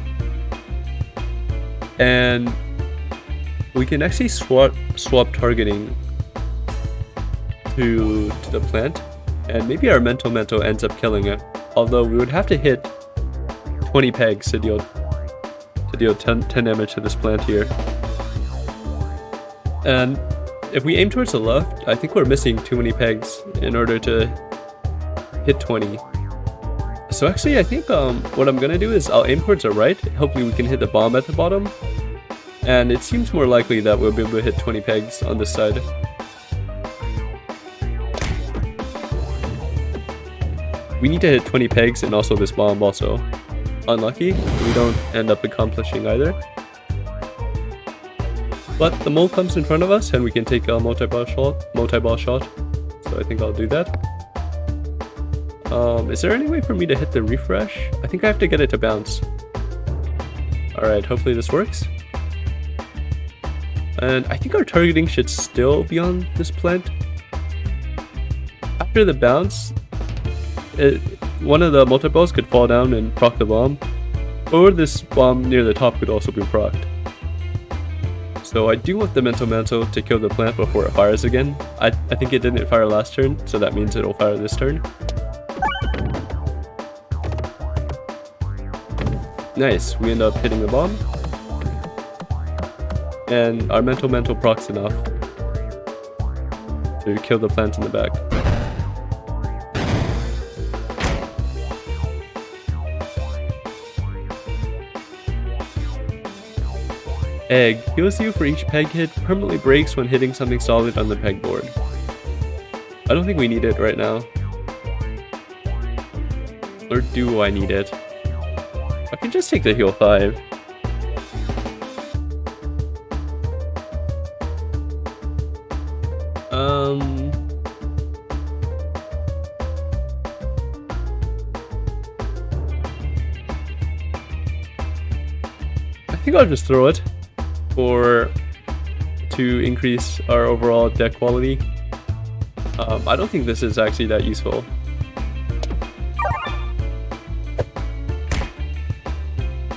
Speaker 1: and we can actually swap targeting to the plant, and maybe our mental ends up killing it, although we would have to hit 20 pegs to deal 10 damage to this plant here. And if we aim towards the left, I think we're missing too many pegs in order to hit 20. So actually, I think what I'm gonna do is I'll aim towards the right. Hopefully we can hit the bomb at the bottom. And it seems more likely that we'll be able to hit 20 pegs on this side. We need to hit 20 pegs and also this bomb also. Unlucky, we don't end up accomplishing either. But the mole comes in front of us and we can take a multi-ball shot. So I think I'll do that. Is there any way for me to hit the refresh? I think I have to get it to bounce. Alright, hopefully this works. And I think our targeting should still be on this plant. After the bounce, one of the multi-balls could fall down and proc the bomb. Or this bomb near the top could also be procced. So I do want the mental to kill the plant before it fires again. I think it didn't fire last turn, so that means it'll fire this turn. Nice, we end up hitting the bomb. And our mental procs enough to kill the plant in the back. Egg heals you for each peg hit, permanently breaks when hitting something solid on the pegboard. I don't think we need it right now. Or do I need it? I can just take the heal 5. I think I'll just throw it to increase our overall deck quality. I don't think this is actually that useful.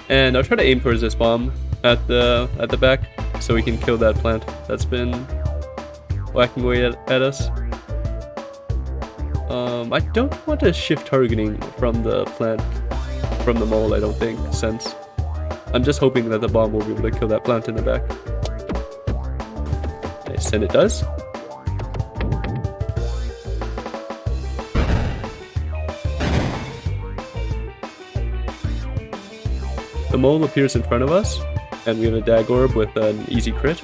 Speaker 1: And I'll try to aim towards this bomb at the back so we can kill that plant that's been whacking away at us. I don't want to shift targeting from the plant, from the mole, I don't think, since I'm just hoping that the bomb will be able to kill that plant in the back. Nice, and it does. The mole appears in front of us, and we have a Dagger Orb with an easy crit.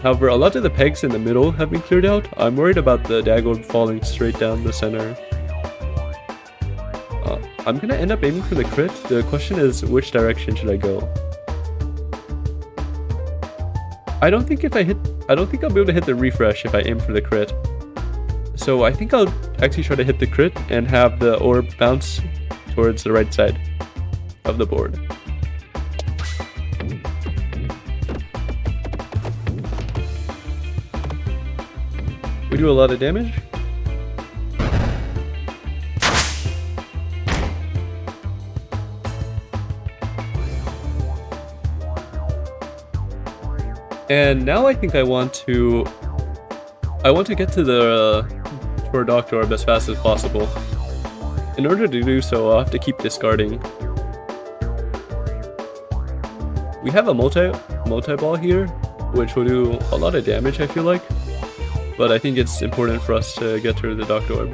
Speaker 1: However, a lot of the pegs in the middle have been cleared out. I'm worried about the Dagger Orb falling straight down the center. I'm gonna end up aiming for the crit. The question is, which direction should I go? I don't think I'll be able to hit the refresh if I aim for the crit. So I think I'll actually try to hit the crit and have the orb bounce towards the right side of the board. We do a lot of damage. And now I think I want to get to our Doctor Orb as fast as possible. In order to do so, I'll have to keep discarding. We have a multi-ball here, which will do a lot of damage, I feel like. But I think it's important for us to get to the Doctor Orb.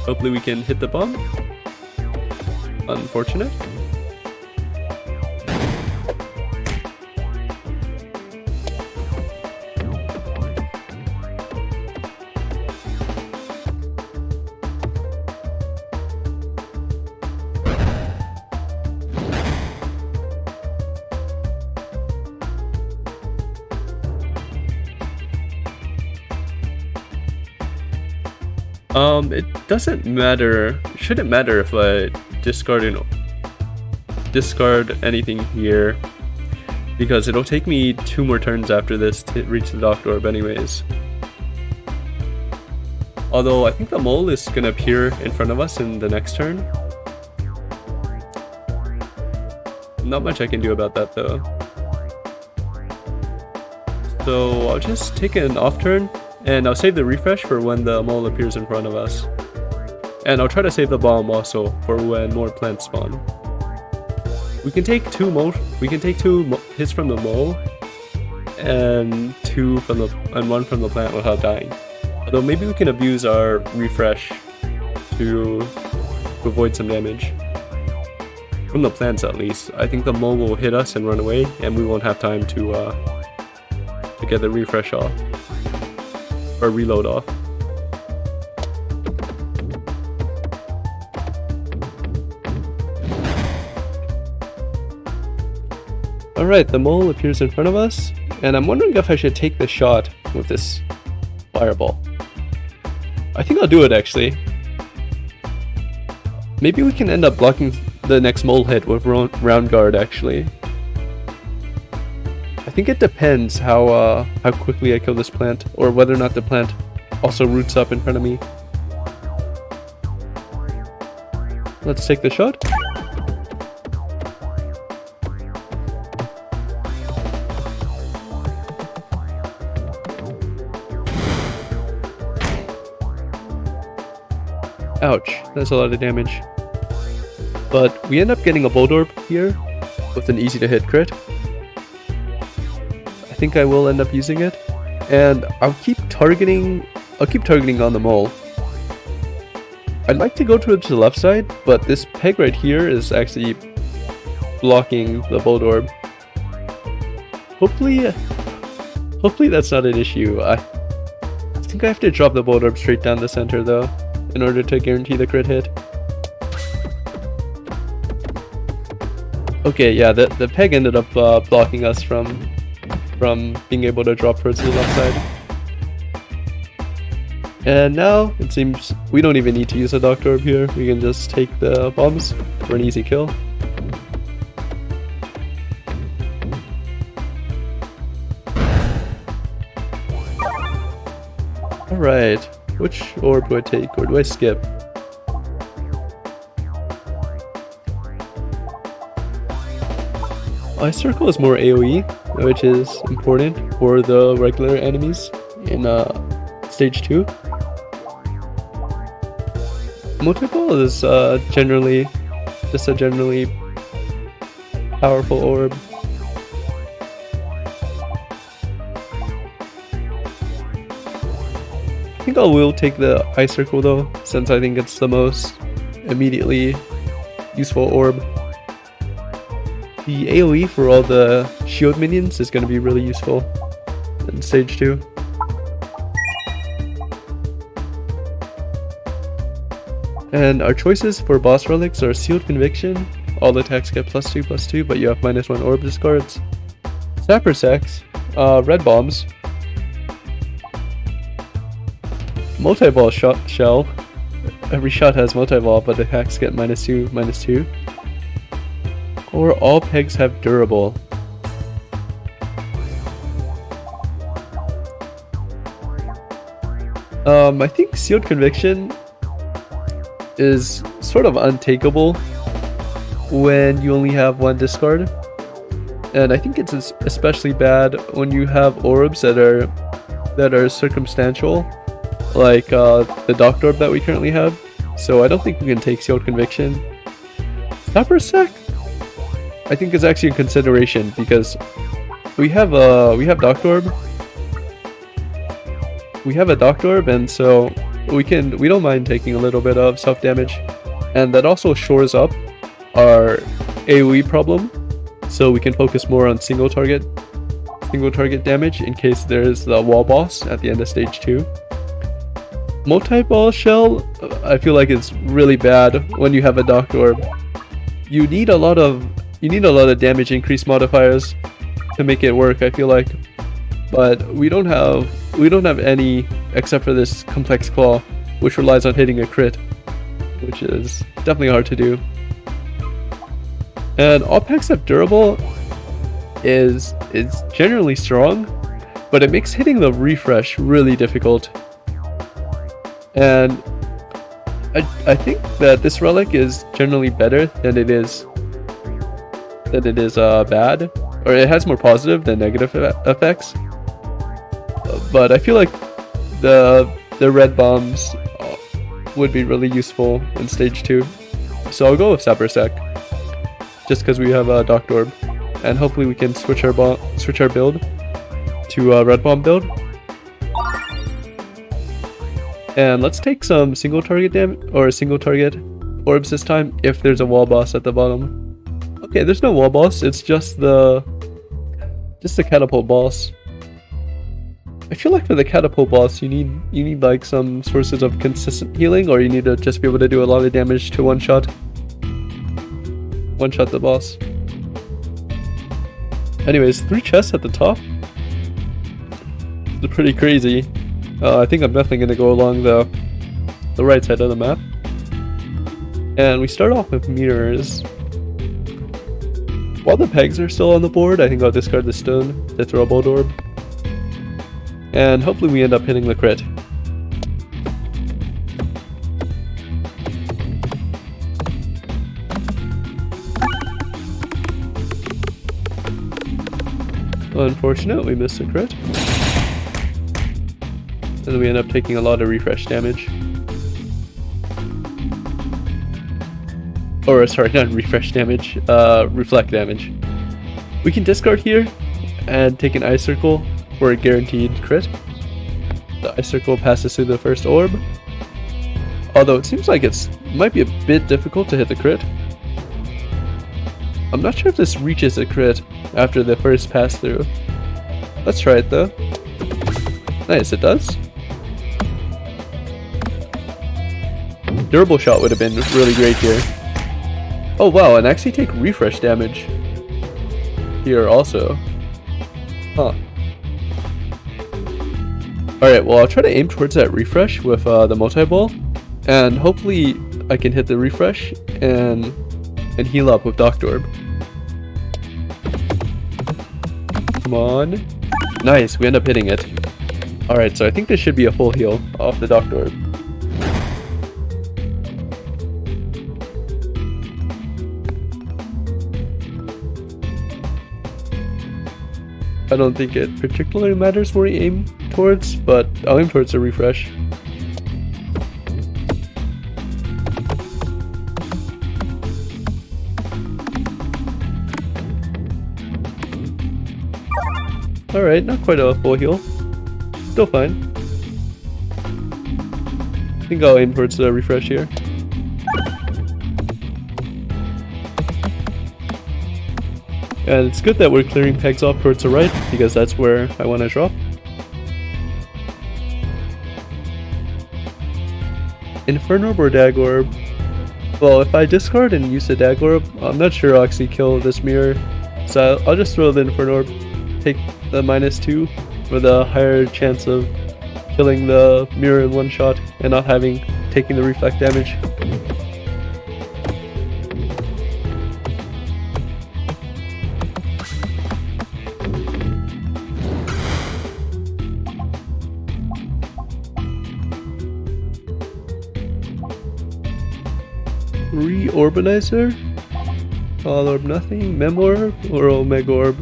Speaker 1: Hopefully we can hit the bomb. Unfortunate. It doesn't matter. It shouldn't matter if I discard anything here, because it'll take me 2 more turns after this to reach the Doctor Orb anyways. Although I think the mole is gonna appear in front of us in the next turn. Not much I can do about that though. So I'll just take an off turn. And I'll save the refresh for when the mole appears in front of us. And I'll try to save the bomb also for when more plants spawn. We can take 2 hits from the mole and 1 from the plant without dying. Although maybe we can abuse our refresh to avoid some damage. From the plants at least. I think the mole will hit us and run away, and we won't have time to get the refresh off. Or reload off. Alright, the mole appears in front of us, and I'm wondering if I should take the shot with this fireball. I think I'll do it actually. Maybe we can end up blocking the next mole hit with round guard actually. I think it depends how quickly I kill this plant, or whether or not the plant also roots up in front of me. Let's take the shot. Ouch, that's a lot of damage. But we end up getting a Bolt Orb here with an easy to hit crit. I think I will end up using it, and I'll keep targeting on the mole. I'd like to go to the left side, but this peg right here is actually blocking the Bolt Orb. Hopefully that's not an issue. I think I have to drop the Bolt Orb straight down the center though, in order to guarantee the crit hit. Okay, yeah, the peg ended up blocking us from being able to drop towards the left side. And now, it seems we don't even need to use a Doctor Orb here. We can just take the bombs for an easy kill. Alright, which orb do I take, or do I skip? Ice Circle is more AoE, which is important for the regular enemies in stage 2. Multi-ball is generally just a generally powerful orb. I think I will take the Ice Circle though, since I think it's the most immediately useful orb. The AoE for all the shield minions is going to be really useful in stage 2. And our choices for boss relics are Sealed Conviction, All attacks get +2/+2, but you have -1 orb discards. Sapper Sacks, red bombs. Multi-ball shell. Every shot has multi-ball, but attacks get -2/-2. Or all pegs have durable. I think Sealed Conviction is sort of untakeable when you only have 1 discard. And I think it's especially bad when you have orbs that are circumstantial, like the Doctor Orb that we currently have. So I don't think we can take Sealed Conviction. Sapper Sack, I think, is actually a consideration because we have Doctor Orb. We have a Doctor Orb, and so we don't mind taking a little bit of self damage, and that also shores up our AoE problem, so we can focus more on single target damage in case there's the wall boss at the end of stage 2. Multi-ball shell, I feel like it's really bad when you have a Doctor Orb. You need a lot of damage increase modifiers to make it work, I feel like, but we don't have any except for this Complex Claw, which relies on hitting a crit, which is definitely hard to do. And all packs up durable is generally strong, but it makes hitting the refresh really difficult. And I think that this relic is generally better than it is bad, or it has more positive than negative effects. But I feel like the red bombs would be really useful in stage 2, so I'll go with Sapper Sack, just because we have a Doctor Orb, and hopefully we can switch our build to a red bomb build. And let's take some single target damage or single target orbs this time if there's a wall boss at the bottom. Okay, there's no wall boss, it's just the catapult boss. I feel like for the catapult boss you need like some sources of consistent healing, or you need to just be able to do a lot of damage to one shot the boss. Anyways, 3 chests at the top. It's pretty crazy. I think I'm definitely going to go along the right side of the map. And we start off with mirrors. While the pegs are still on the board, I think I'll discard the stone to throw a bolt orb. And hopefully we end up hitting the crit. Unfortunate, we missed the crit. And we end up taking a lot of refresh damage. Or sorry, not refresh damage, reflect damage. We can discard here and take an Ice Circle for a guaranteed crit. The Ice Circle passes through the first orb. Although it seems like it might be a bit difficult to hit the crit. I'm not sure if this reaches a crit after the first pass through. Let's try it though. Nice, it does. Durable shot would have been really great here. Oh wow, and actually take refresh damage here also. Huh. Alright, well I'll try to aim towards that refresh with the multi-ball, and hopefully I can hit the refresh and heal up with Doctor Orb. Come on. Nice, we end up hitting it. Alright, so I think this should be a full heal off the Doctor Orb. I don't think it particularly matters where we aim towards, but I'll aim towards the refresh. Alright, not quite a full heal. Still fine. I think I'll aim towards the refresh here. And it's good that we're clearing pegs off towards the right, because that's where I want to drop. Inferno Bordag Orb. Well, if I discard and use the Dag Orb, I'm not sure I'll actually kill this mirror. So I'll just throw the Inferno Orb, take the -2 for the higher chance of killing the mirror in one shot and not taking the reflect damage. Reorbanizer? All Orb nothing? Mem Orb or Omega Orb?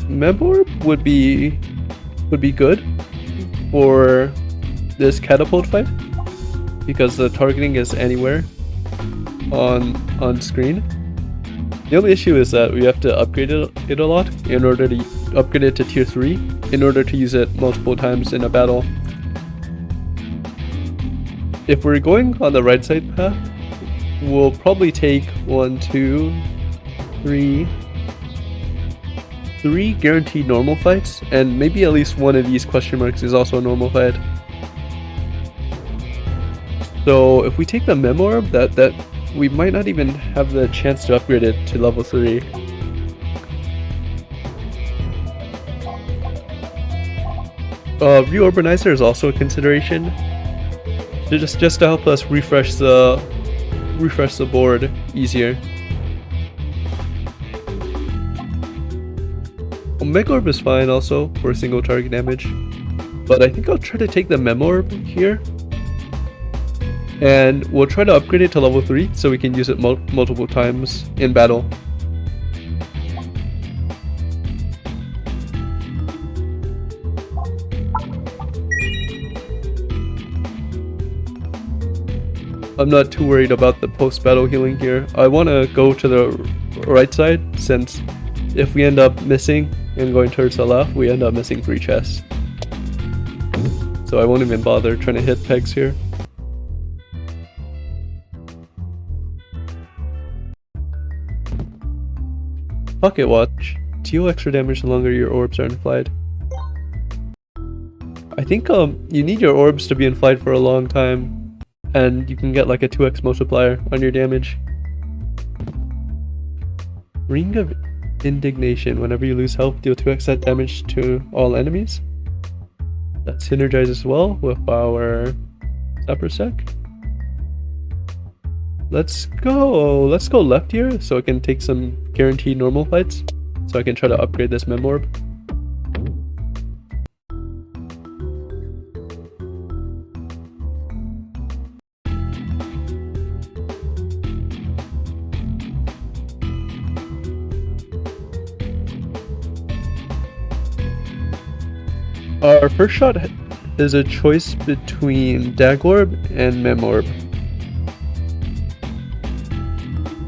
Speaker 1: Mem Orb would be good for this catapult fight because the targeting is anywhere on screen. The only issue is that we have to upgrade it a lot in order to upgrade it to tier 3 in order to use it multiple times in a battle. If we're going on the right side path, we'll probably take 1, 2, 3 guaranteed normal fights, and maybe at least one of these question marks is also a normal fight. So if we take the Mem Orb, that we might not even have the chance to upgrade it to level 3. Reorbanizer is also a consideration, just to help us refresh the board easier. Omega Orb is fine also for single target damage, but I think I'll try to take the Mem Orb here. And we'll try to upgrade it to level 3 so we can use it multiple times in battle. I'm not too worried about the post-battle healing here. I want to go to the right side, since if we end up missing and going towards the left, we end up missing 3 chests. So I won't even bother trying to hit pegs here. Pocket Watch. Deal extra damage the longer your orbs are in flight. I think you need your orbs to be in flight for a long time, and you can get like a 2x multiplier on your damage. Ring of Indignation. Whenever you lose health, deal 2x that damage to all enemies. That synergizes well with our Sapper Sec. Let's go left here so I can take some guaranteed normal fights, so I can try to upgrade this Mem Orb. Our first shot is a choice between Dag Orb and Mem Orb.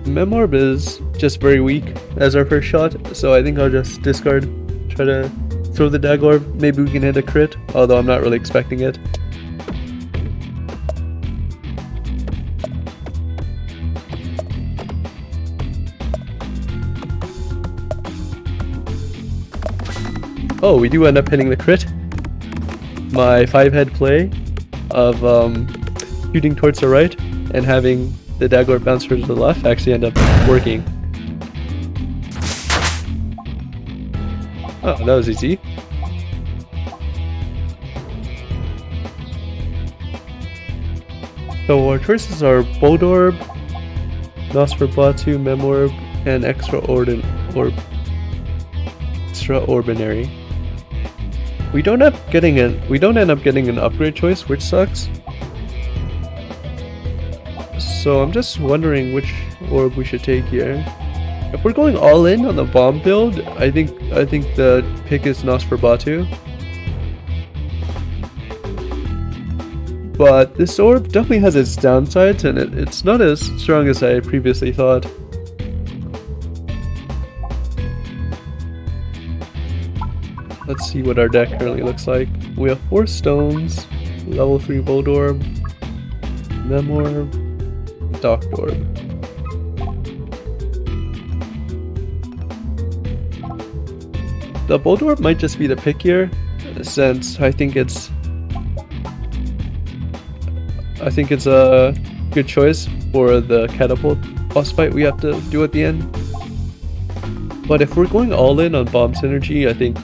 Speaker 1: Mem Orb is just very weak as our first shot, so I think I'll just discard, try to throw the Dag Orb. Maybe we can hit a crit, although I'm not really expecting it. Oh, we do end up hitting the crit. My 5-head play of shooting towards the right and having the Dag Orb bounce towards the left actually end up working. Oh, that was easy. So our choices are Bold Orb, Nosferatu, Mem Orb, and Extraordinary. We don't end up getting an upgrade choice, which sucks. So I'm just wondering which orb we should take here. If we're going all in on the bomb build, I think the pick is Nosferatu. But this orb definitely has its downsides, and it's not as strong as I previously thought. Let's see what our deck currently looks like. We have 4 stones, level 3 Bold Orb, Mem Orb, Docked Orb. The Bolt Orb might just be the pick here, since I think it's a good choice for the catapult boss fight we have to do at the end. But if we're going all in on bomb synergy, I think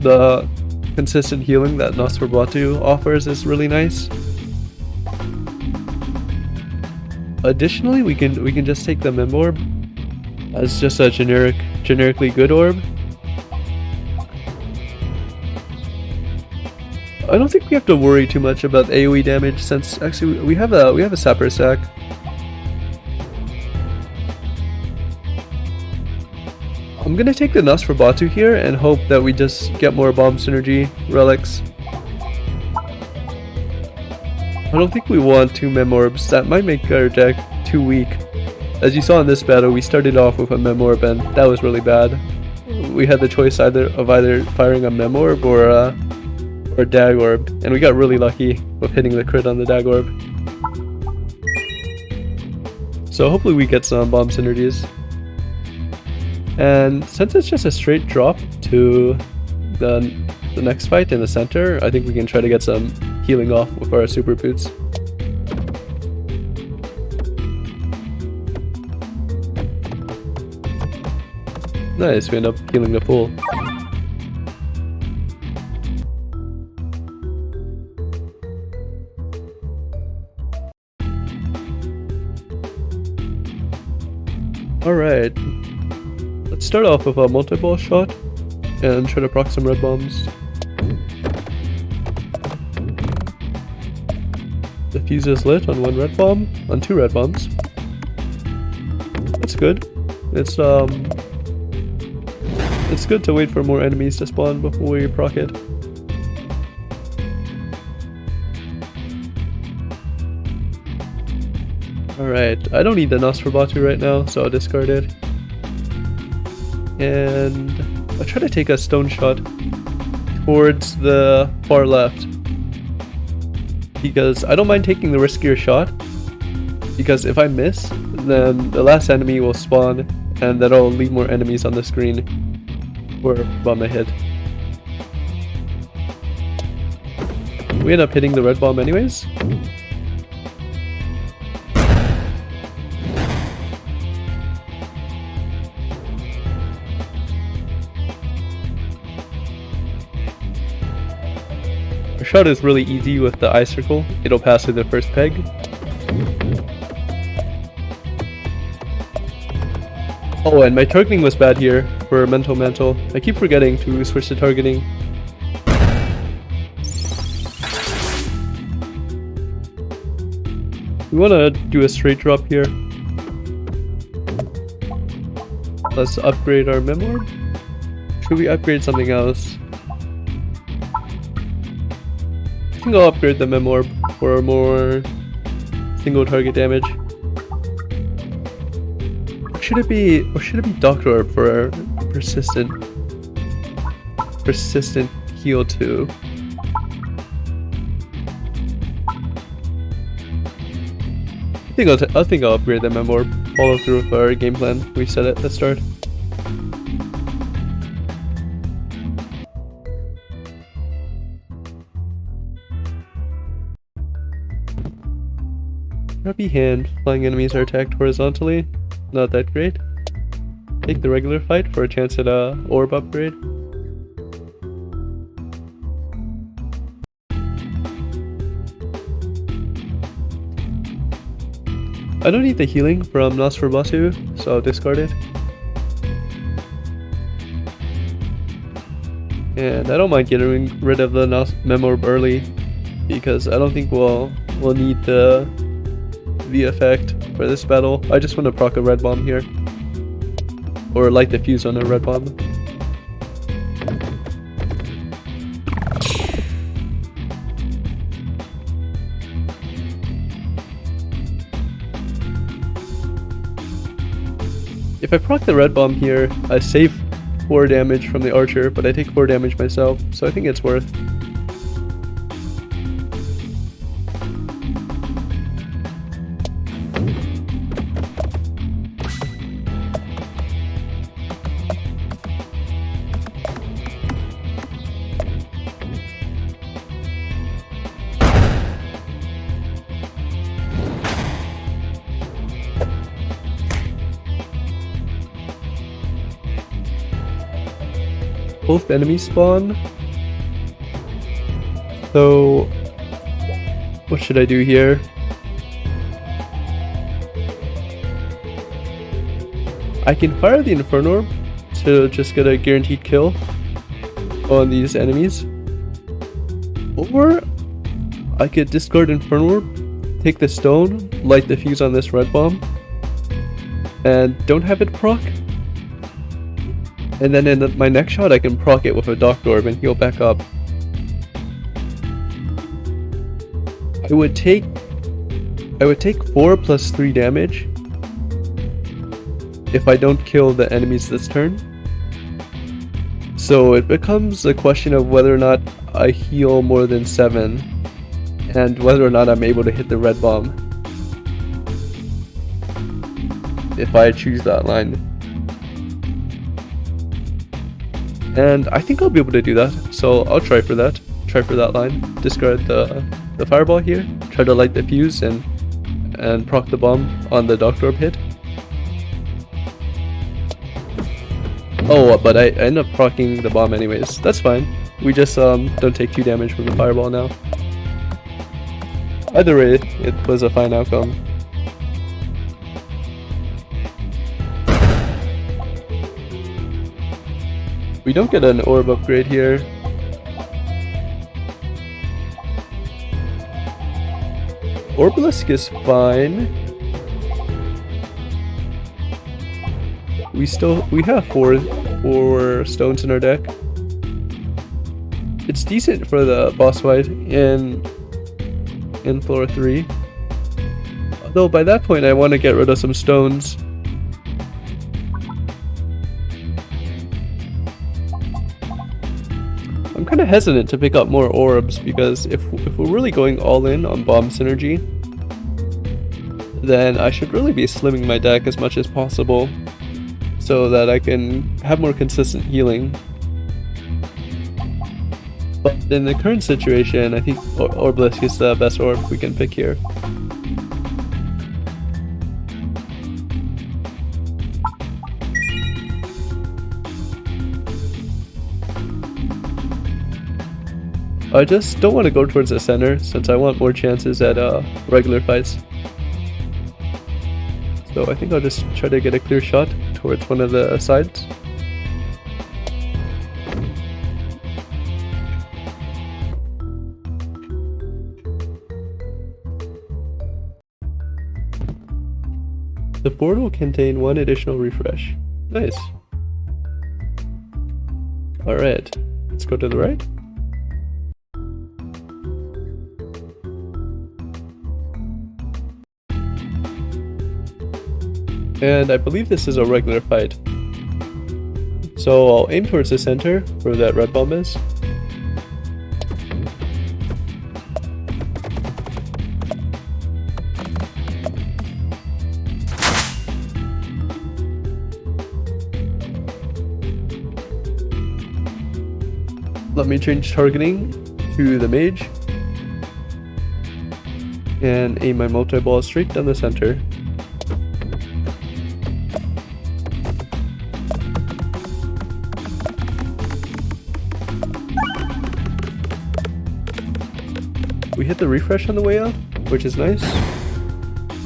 Speaker 1: the consistent healing that Nosferatu offers is really nice. Additionally, we can just take the Mem Orb as just a generically good orb. I don't think we have to worry too much about AoE damage, since actually we have a Sapper Sack. I'm gonna take the Nosferatu here and hope that we just get more bomb synergy relics. I don't think we want 2 Mem Orbs. That might make our deck too weak. As you saw in this battle, we started off with a Mem Orb and that was really bad. We had the choice either firing a Mem Orb or a Dag Orb, and we got really lucky with hitting the crit on the Dag Orb. So hopefully we get some bomb synergies. And since it's just a straight drop to the next fight in the center, I think we can try to get some healing off with our super boots. Nice, we end up healing the full. Alright, let's start off with a multi-ball shot and try to proc some red bombs. The fuse is lit on 1 red bomb, on 2 red bombs. That's good. It's good to wait for more enemies to spawn before we proc it. Alright, I don't need the Nosferatu right now, so I'll discard it. And I'll try to take a stone shot towards the far left, because I don't mind taking the riskier shot, because if I miss, then the last enemy will spawn and that'll leave more enemies on the screen for bomb a hit. We end up hitting the red bomb anyways. Our shot is really easy with the eye circle. It'll pass through the first peg. Oh, and my targeting was bad here for mental mantle. I keep forgetting to switch to targeting. We want to do a straight drop here. Let's upgrade our Mem Orb. Should we upgrade something else? I think I'll upgrade the Mem Orb for more single target damage. Or should it be Doctor Orb for a persistent heal too? I think I'll upgrade the Mem Orb. Follow through with our game plan we set at the start. Crappy hand. Flying enemies are attacked horizontally. Not that great. Take the regular fight for a chance at a orb upgrade. I don't need the healing from Nosferatu, so I'll discard it. And I don't mind getting rid of the Mem Orb early, because I don't think we'll need the effect for this battle. I just want to proc a red bomb here, or light the fuse on a red bomb. If I proc the red bomb here, I save 4 damage from the archer, but I take 4 damage myself, so I think it's worth. both enemies spawn. So what should I do here? I can fire the Inferno Orb to just get a guaranteed kill on these enemies. Or I could discard Inferno Orb, take the stone, light the fuse on this red bomb, and don't have it proc. And then in my next shot I can proc it with a Doctor Orb and heal back up. I would take 4 plus 3 damage if I don't kill the enemies this turn. So it becomes a question of whether or not I heal more than 7 and whether or not I'm able to hit the red bomb if I choose that line. And I think I'll be able to do that, so I'll try for that. Try for that line. Discard the fireball here, try to light the fuse and proc the bomb on the Doctor Orb hit. Oh, but I end up proccing the bomb anyways. That's fine. We just don't take 2 damage from the fireball now. Either way, it was a fine outcome. We don't get an orb upgrade here. Orbalisk is fine. We have four stones in our deck. It's decent for the boss fight in floor 3. Although by that point I want to get rid of some stones. I'm kind of hesitant to pick up more orbs because if we're really going all in on bomb synergy, then I should really be slimming my deck as much as possible so that I can have more consistent healing. But in the current situation, I think Orbalisk is the best orb we can pick here. I just don't want to go towards the center since I want more chances at regular fights. So I think I'll just try to get a clear shot towards one of the sides. The board will contain 1 additional refresh. Nice. Alright, let's go to the right. And I believe this is a regular fight. So I'll aim towards the center where that red bomb is. Let me change targeting to the mage and aim my multi-ball straight down the center. We hit the refresh on the way out, which is nice.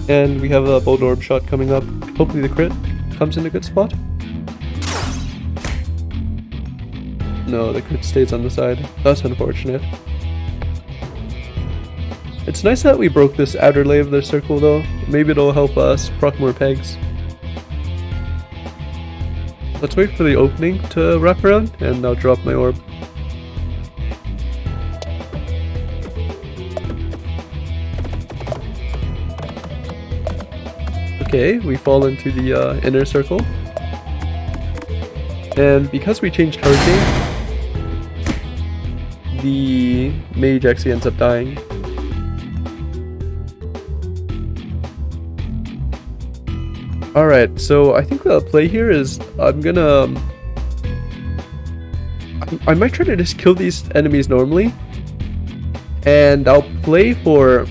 Speaker 1: And we have a bold orb shot coming up. Hopefully the crit comes in a good spot. No, the crit stays on the side. That's unfortunate. It's nice that we broke this outer layer of the circle though. Maybe it'll help us proc more pegs. Let's wait for the opening to wrap around and I'll drop my orb. Okay, we fall into the inner circle. And because we changed targeting, the mage actually ends up dying. Alright, so I think the play here is I might try to just kill these enemies normally, and I'll play for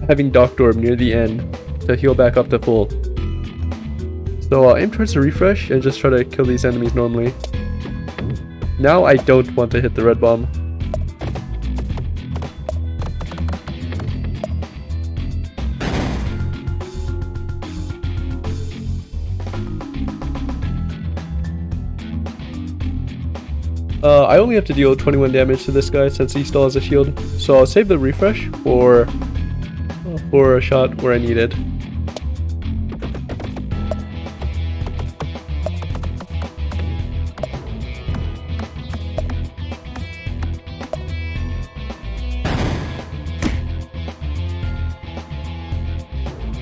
Speaker 1: having Doctor Orb near the end to heal back up to full. So I'll aim towards the refresh and just try to kill these enemies normally. Now I don't want to hit the red bomb. I only have to deal 21 damage to this guy since he still has a shield, so I'll save the refresh for a shot where I need it.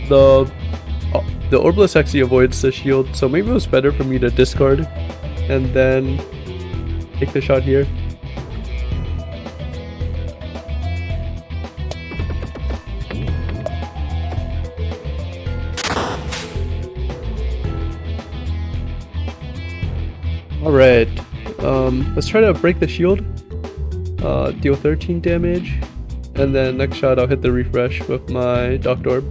Speaker 1: The Orbless actually avoids the shield, so maybe it was better for me to discard and then take the shot here. Alright, let's try to break the shield, deal 13 damage, and then next shot I'll hit the refresh with my Docked Orb.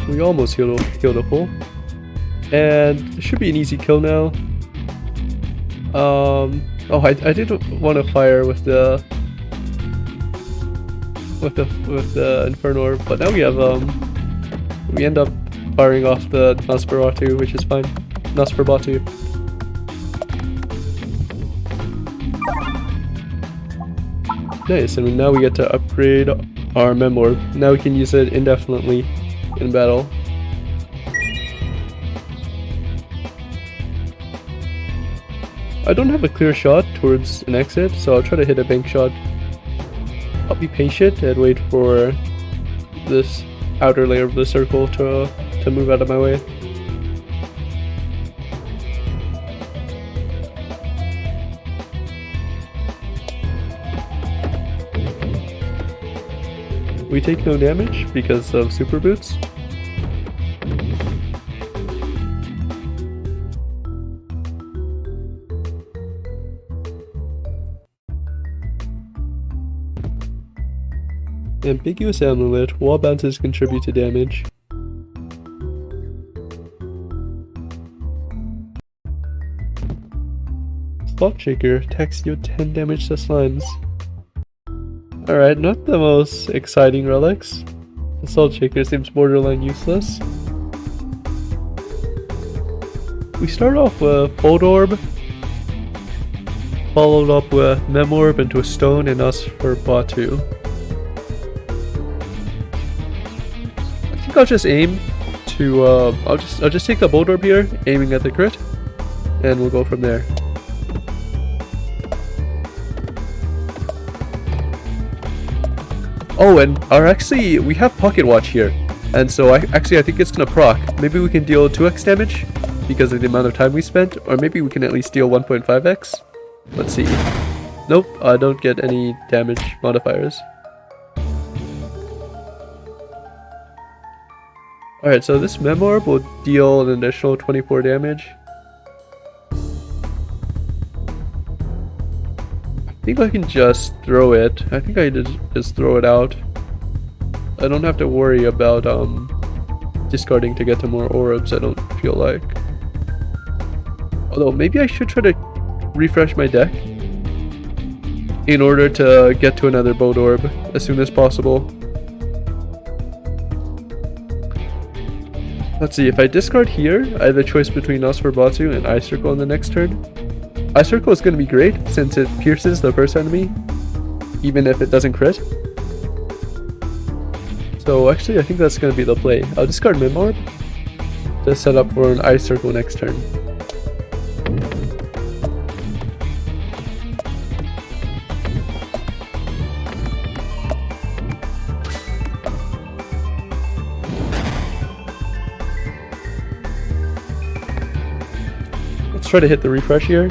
Speaker 1: We almost healed a full. And it should be an easy kill now. Oh, I didn't want to fire with the Inferno Orb, but now we have we end up firing off the Nosferatu, which is fine. Nosferatu. Nice, and now we get to upgrade our Mem Orb. Now we can use it indefinitely in battle. I don't have a clear shot towards an exit, so I'll try to hit a bank shot. I'll be patient and wait for this outer layer of the circle to move out of my way. We take no damage because of super boots. Ambiguous Amulet. Wall bounces contribute to damage. Salt Shaker attacks deal 10 damage to slimes. Alright, not the most exciting relics. The Salt Shaker seems borderline useless. We start off with Bolt Orb, followed up with Mem Orb into a stone and Nosferatu. I think I'll just aim to I'll just take the Bolt Orb here, aiming at the crit, and we'll go from there. Oh, and we have Pocket Watch here, and so I think it's gonna proc. Maybe we can deal 2x damage because of the amount of time we spent, or maybe we can at least deal 1.5x. Let's see. Nope, I don't get any damage modifiers. Alright, so this Mem Orb will deal an additional 24 damage. I think I can just throw it. I think I just throw it out. I don't have to worry about discarding to get to more orbs, I don't feel like. Although maybe I should try to refresh my deck in order to get to another Bolt Orb as soon as possible. Let's see, if I discard here, I have a choice between Nosferatu and Ice Circle in the next turn. Ice Circle is going to be great since it pierces the first enemy, even if it doesn't crit. So actually I think that's going to be the play. I'll discard Mem Orb to set up for an Ice Circle next turn. Let's try to hit the refresh here.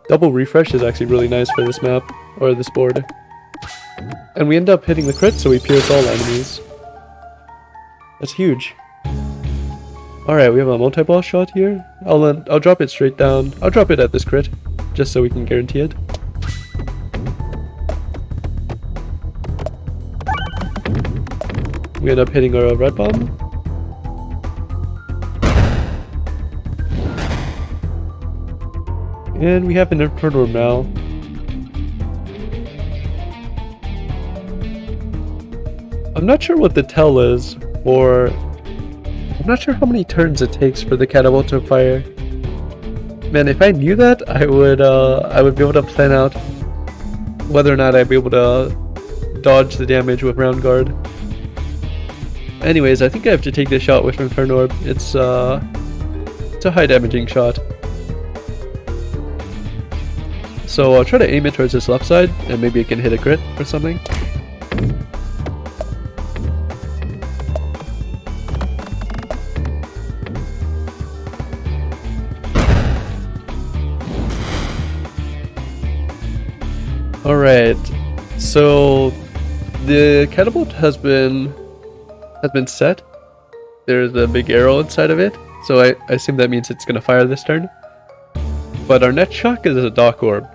Speaker 1: Double refresh is actually really nice for this map, or this board. And we end up hitting the crit, so we pierce all enemies. That's huge. Alright, we have a multi-ball shot here. I'll drop it straight down. I'll drop it at this crit, just so we can guarantee it. We end up hitting our red bomb. And we have an Inferno now. I'm not sure what the tell is, or I'm not sure how many turns it takes for the catapult to fire. Man, if I knew that, I would be able to plan out whether or not I'd be able to dodge the damage with round guard. Anyways, I think I have to take this shot with Inferno Orb. It's a high damaging shot. So I'll try to aim it towards this left side, and maybe it can hit a crit or something. Alright, so the catapult has been set. There's a big arrow inside of it, so I assume that means it's going to fire this turn. But our next shock is a Dock Orb.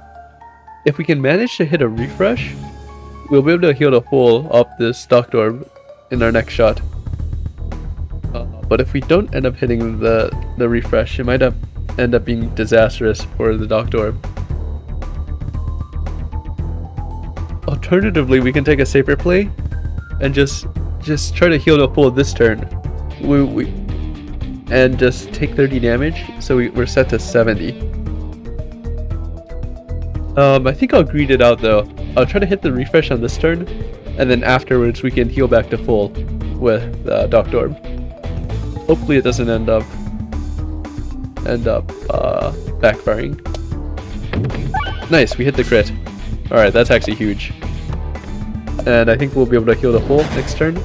Speaker 1: If we can manage to hit a refresh, we'll be able to heal the full off this Dock Orb in our next shot. But if we don't end up hitting the refresh, it might end up being disastrous for the Dock Orb. Alternatively, we can take a safer play and just try to heal the full this turn. And just take 30 damage, so we're set to 70. I think I'll greed it out though. I'll try to hit the refresh on this turn, and then afterwards we can heal back to full with Dock Orb. Hopefully it doesn't end up backfiring. Nice, we hit the crit. Alright, that's actually huge. And I think we'll be able to heal the full next turn.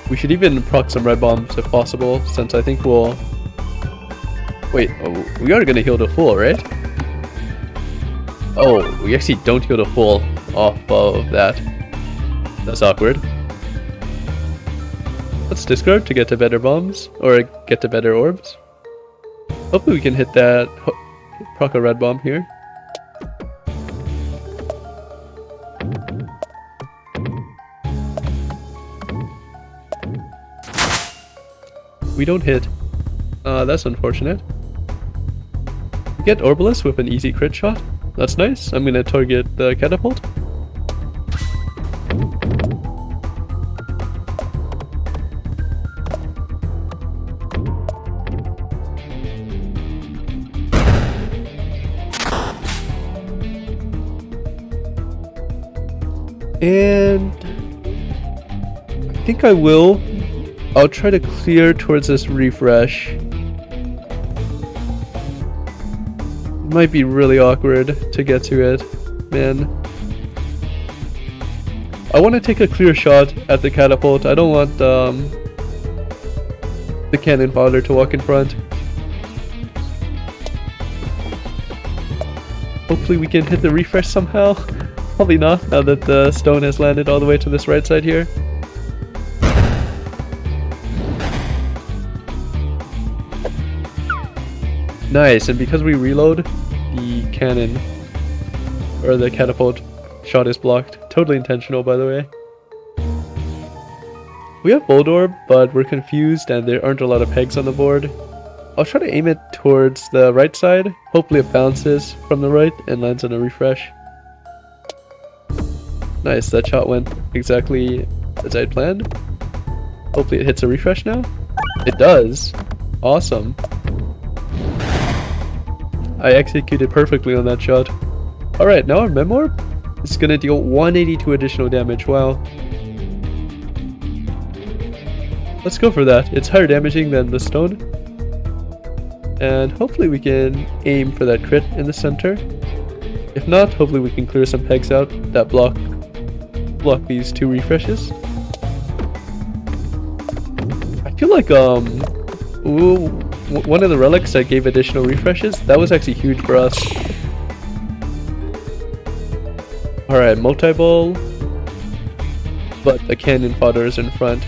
Speaker 1: We should even proc some red bombs if possible, since I think we'll... Wait, oh, we are gonna heal the full, right? Oh, we actually don't heal the full off of that. That's awkward. Let's discard to get to better bombs, or get to better orbs. Hopefully we can hit that, proc a red bomb here. We don't hit. That's unfortunate. We get Orbalist with an easy crit shot. That's nice. I'm gonna target the catapult. And I think I'll try to clear towards this refresh. Might be really awkward to get to it, man. I want to take a clear shot at the catapult. I don't want the cannon fodder to walk in front. Hopefully we can hit the refresh somehow. Probably not, now that the stone has landed all the way to this right side here. Nice, and because we reload, the cannon, or the catapult shot is blocked. Totally intentional, by the way. We have Bold Orb, but we're confused and there aren't a lot of pegs on the board. I'll try to aim it towards the right side. Hopefully it bounces from the right and lands on a refresh. Nice, that shot went exactly as I'd planned. Hopefully it hits a refresh now. It does. Awesome. I executed perfectly on that shot. Alright, now our Mem Orb is gonna deal 182 additional damage. Wow. Let's go for that. It's higher damaging than the stone. And hopefully we can aim for that crit in the center. If not, hopefully we can clear some pegs out that block these two refreshes. I feel like ooh, one of the relics that gave additional refreshes, that was actually huge for us. Alright, multi-ball, but the cannon fodder is in front.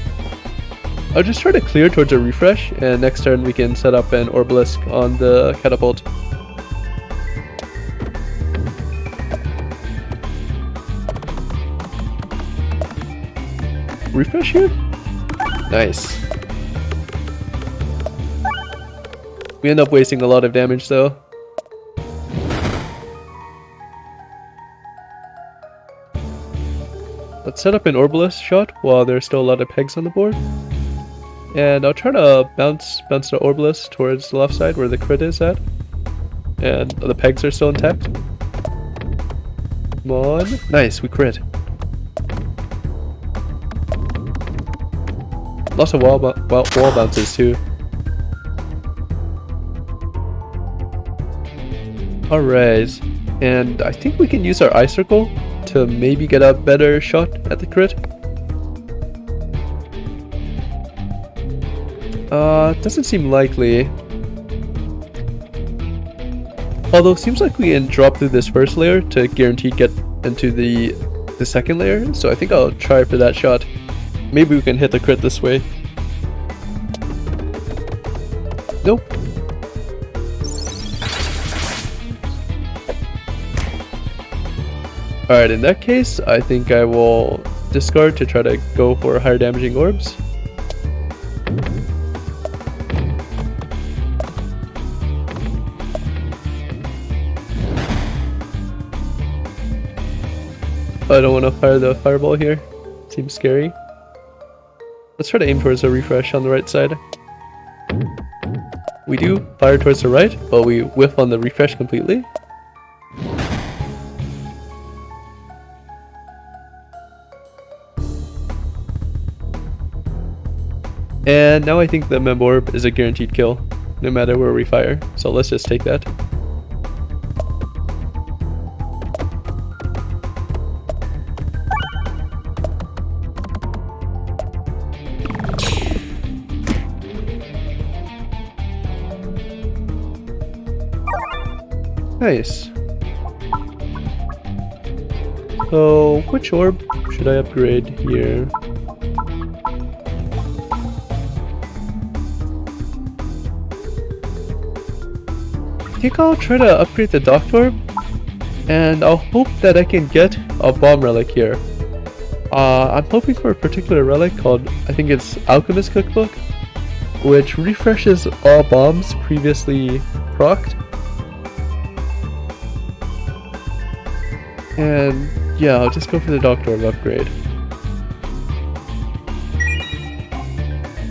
Speaker 1: I'll just try to clear towards a refresh, and next turn we can set up an Orbalisk on the catapult. Refresh here? Nice. We end up wasting a lot of damage though. Let's set up an Orbalisk shot while there's still a lot of pegs on the board. And I'll try to bounce the Orbalisk towards the left side where the crit is at. And the pegs are still intact. Come on. Nice, we crit. Lots of wall bounces too. Alright, and I think we can use our Eye Circle to maybe get a better shot at the crit. Doesn't seem likely. Although it seems like we can drop through this first layer to guaranteed get into the second layer, so I think I'll try for that shot. Maybe we can hit the crit this way. Nope. Alright, in that case, I think I will discard to try to go for higher damaging orbs. I don't want to fire the fireball here. Seems scary. Let's try to aim towards a refresh on the right side. We do fire towards the right, but we whiff on the refresh completely. And now I think the Mem Orb is a guaranteed kill, no matter where we fire. So let's just take that. Nice. So, which orb should I upgrade here? I think I'll try to upgrade the Docked Orb, and I'll hope that I can get a bomb relic here. I'm hoping for a particular relic called, I think it's Alchemist Cookbook, which refreshes all bombs previously procced. And yeah, I'll just go for the Docked Orb upgrade.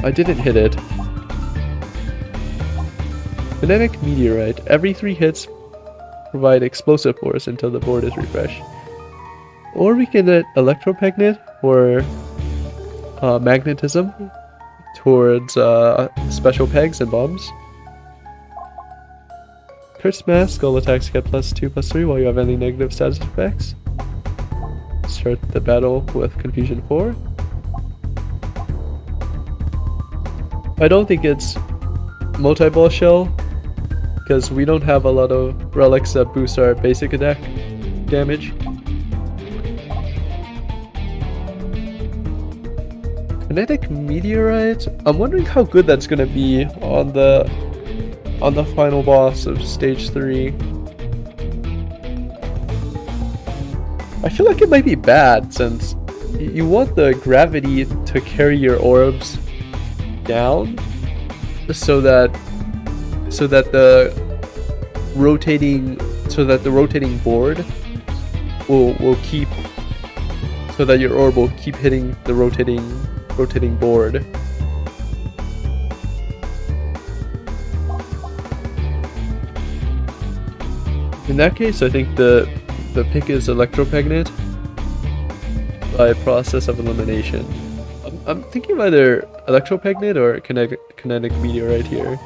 Speaker 1: I didn't hit it. Kinetic Meteorite. Every 3 hits provide explosive force until the board is refreshed. Or we can get Electropegnet or Magnetism towards special pegs and bombs. Curse Mask, all attacks get +2/+3 while you have any negative status effects. Start the battle with Confusion 4. I don't think it's multi-ball shell, because we don't have a lot of relics that boost our basic attack damage. Kinetic Meteorite, I'm wondering how good that's gonna be on the final boss of stage 3. I feel like it might be bad since you want the gravity to carry your orbs down so that the rotating board will keep, so that your orb will keep hitting the rotating board. In that case, I think the pick is Electropegnet by process of elimination. I'm thinking of either Electropegnet or Kinetic Meteorite here.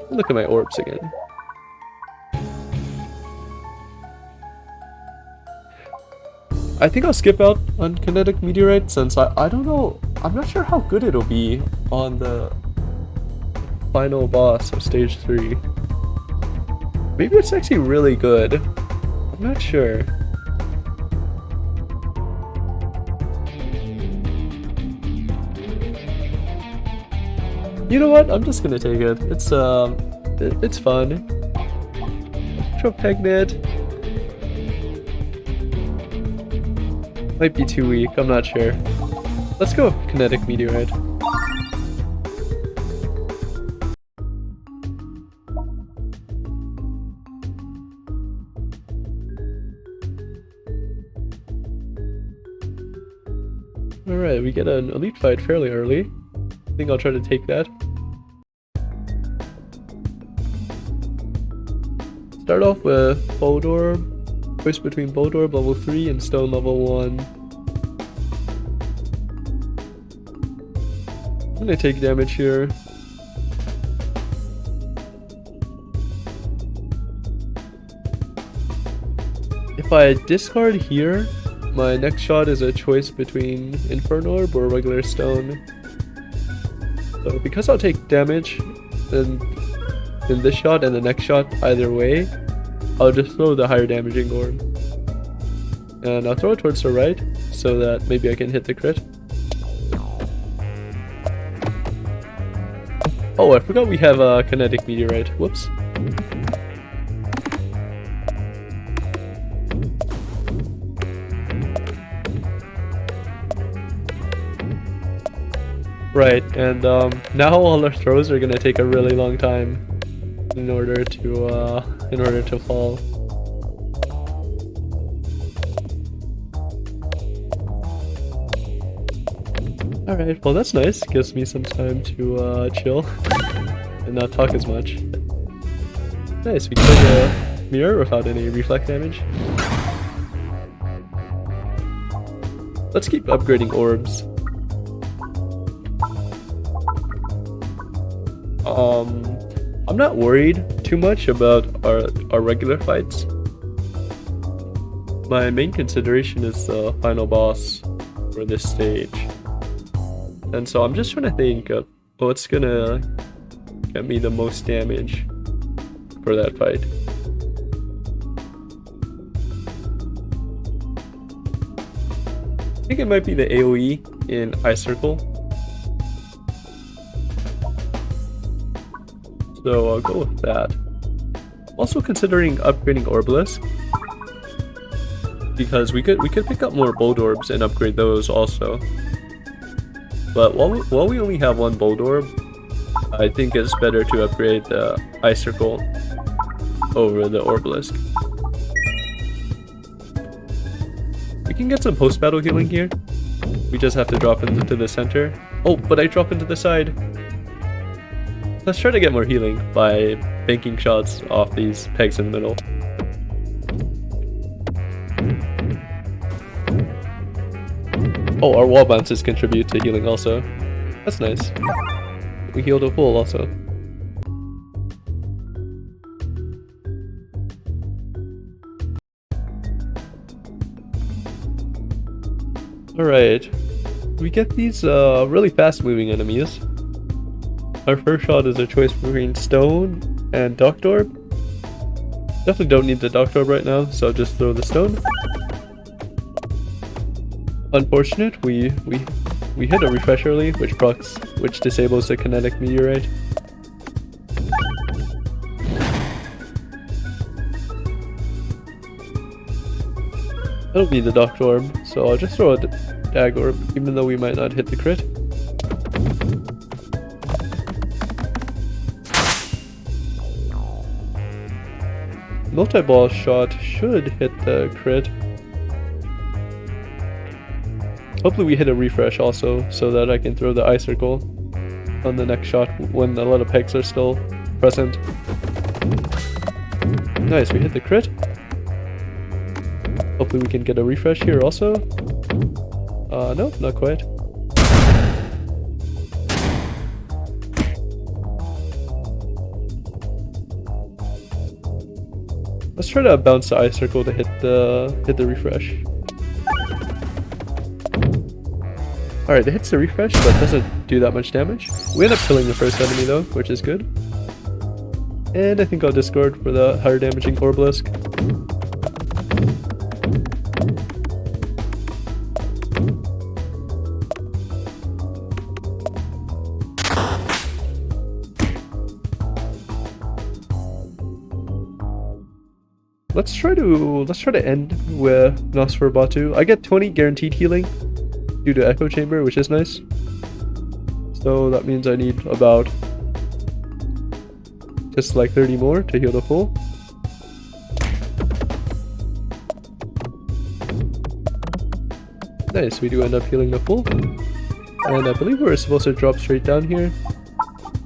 Speaker 1: Look at my orbs again. I think I'll skip out on Kinetic Meteorite since I don't know. I'm not sure how good it'll be on the final boss of stage 3. Maybe it's actually really good. I'm not sure. You know what? I'm just gonna take it. It's fun. Pegnet. Might be too weak, I'm not sure. Let's go Kinetic Meteorite. Alright, we get an elite fight fairly early. I think I'll try to take that. Start off with Boldorb. Choice between Boldorb level 3 and Stone level 1. I'm gonna take damage here. If I discard here, my next shot is a choice between Inferno Orb or regular Stone. So because I'll take damage in this shot and the next shot either way, I'll just throw the higher damaging orb. And I'll throw it towards the right so that maybe I can hit the crit. Oh, I forgot we have a Kinetic Meteorite. Whoops. Right, and now all our throws are gonna take a really long time in order to fall. Alright, well that's nice. Gives me some time to chill and not talk as much. Nice, we killed a mirror without any reflect damage. Let's keep upgrading orbs. I'm not worried too much about our regular fights. My main consideration is the final boss for this stage. And so I'm just trying to think of what's gonna get me the most damage for that fight. I think it might be the AoE in Ice Circle. So I'll go with that. Also considering upgrading Orblisk, because we could pick up more Bold Orbs and upgrade those also. But while we only have one Bold Orb, I think it's better to upgrade the Ice Circle over the Orblisk. We can get some post-battle healing here. We just have to drop into the center. Oh, but I drop into the side. Let's try to get more healing by banking shots off these pegs in the middle. Oh, our wall bounces contribute to healing also. That's nice. We healed a full also. Alright. We get these really fast moving enemies. Our first shot is a choice between Stone and Duct Orb. Definitely don't need the Duct Orb right now, so I'll just throw the Stone. Unfortunate, we hit a refresh early, which disables the Kinetic Meteorite. That'll be the Duct Orb, so I'll just throw a Dag Orb, even though we might not hit the crit. Multi-ball shot should hit the crit. Hopefully we hit a refresh also, so that I can throw the Ice Circle on the next shot when a lot of pegs are still present. Nice, we hit the crit. Hopefully we can get a refresh here also. Nope, not quite. Let's try to bounce the Ice Circle to hit the refresh. Alright, it hits the refresh, but doesn't do that much damage. We end up killing the first enemy though, which is good. And I think I'll discard for the higher damaging Orblisk. Let's try to end with Nosferatu. I get 20 guaranteed healing due to Echo Chamber, which is nice. So that means I need about just like 30 more to heal the full. Nice, we do end up healing the full. And I believe we're supposed to drop straight down here.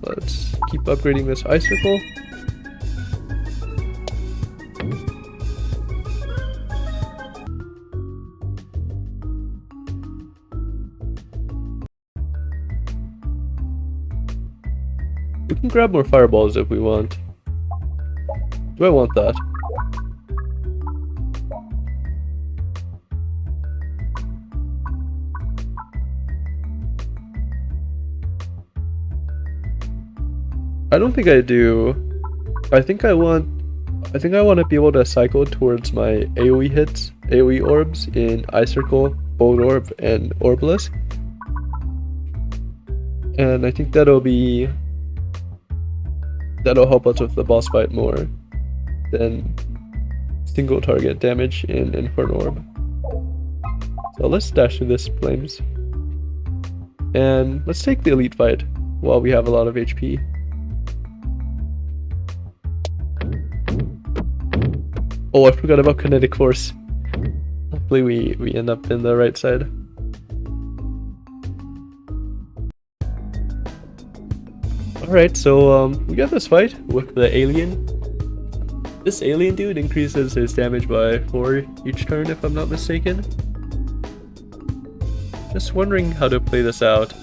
Speaker 1: Let's keep upgrading this icicle. We can grab more fireballs if we want. Do I want that? I don't think I do. I think I want to be able to cycle towards my AoE hits, AoE orbs in Icicle, Bolt Orb, and Orblisk. And I think that'll help us with the boss fight more than single target damage in Inferno Orb. So let's dash through this flames. And let's take the elite fight while we have a lot of HP. Oh, I forgot about kinetic force. Hopefully we end up in the right side. Alright, so we got this fight with the alien. This alien dude increases his damage by 4 each turn if I'm not mistaken. Just wondering how to play this out.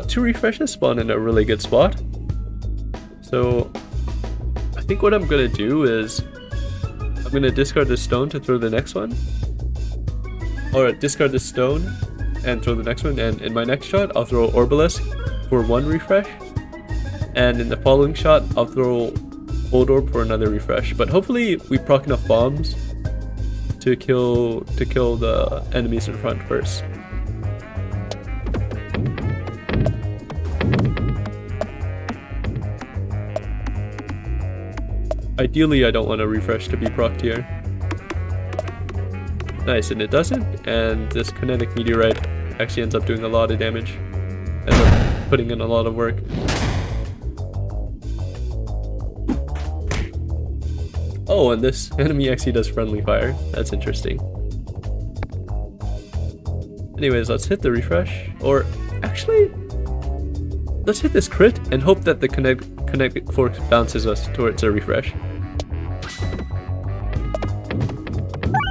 Speaker 1: 2 refreshes spawn in a really good spot. So I think what I'm gonna do is I'm gonna discard the stone to throw the next one. Or discard the stone and throw the next one, and in my next shot I'll throw Orbilisk for 1 refresh, and in the following shot I'll throw Bolt Orb for another refresh. But hopefully we proc enough bombs to kill the enemies in front first. Ideally I don't want a refresh to be procced here. Nice, and it doesn't, and this kinetic meteorite actually ends up doing a lot of damage. Ends up putting in a lot of work. Oh, and this enemy actually does friendly fire. That's interesting. Anyways, let's hit the refresh. Or actually, let's hit this crit and hope that the kinetic force bounces us towards a refresh.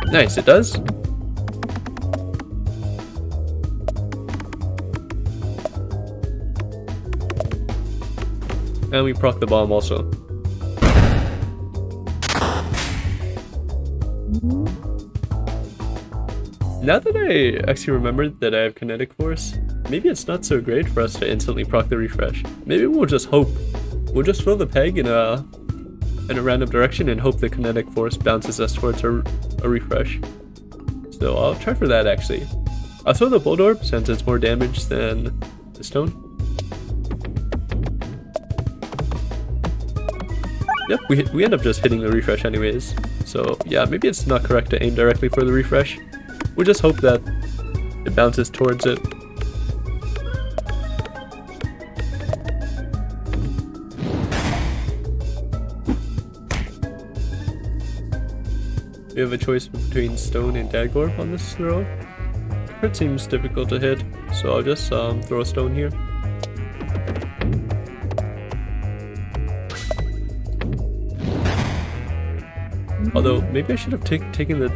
Speaker 1: Nice, it does. And we proc the bomb also. Now that I actually remembered that I have kinetic force, maybe it's not so great for us to instantly proc the refresh. Maybe we'll just hope. We'll just throw the peg in a random direction and hope the kinetic force bounces us towards a refresh. So I'll try for that actually. I'll throw the Bolt Orb since it's more damage than the stone. Yep, we end up just hitting the refresh anyways. So yeah, maybe it's not correct to aim directly for the refresh. We'll just hope that it bounces towards it. We have a choice between stone and Dagorb on this throw. Crit seems difficult to hit, so I'll just throw a stone here. Although maybe I should have taken the.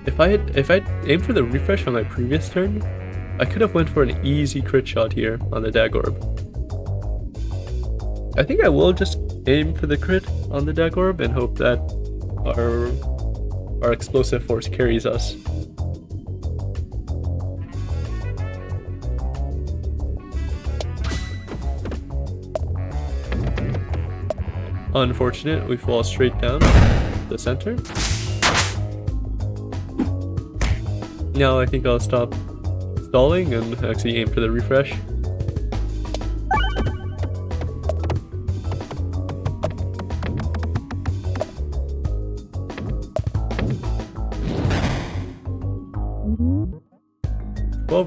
Speaker 1: If I aimed for the refresh on my previous turn, I could have went for an easy crit shot here on the Dagorb. I think I will just aim for the crit on the Dagorb and hope that our explosive force carries us. Unfortunate, we fall straight down the center. Now I think I'll stop stalling and actually aim for the refresh.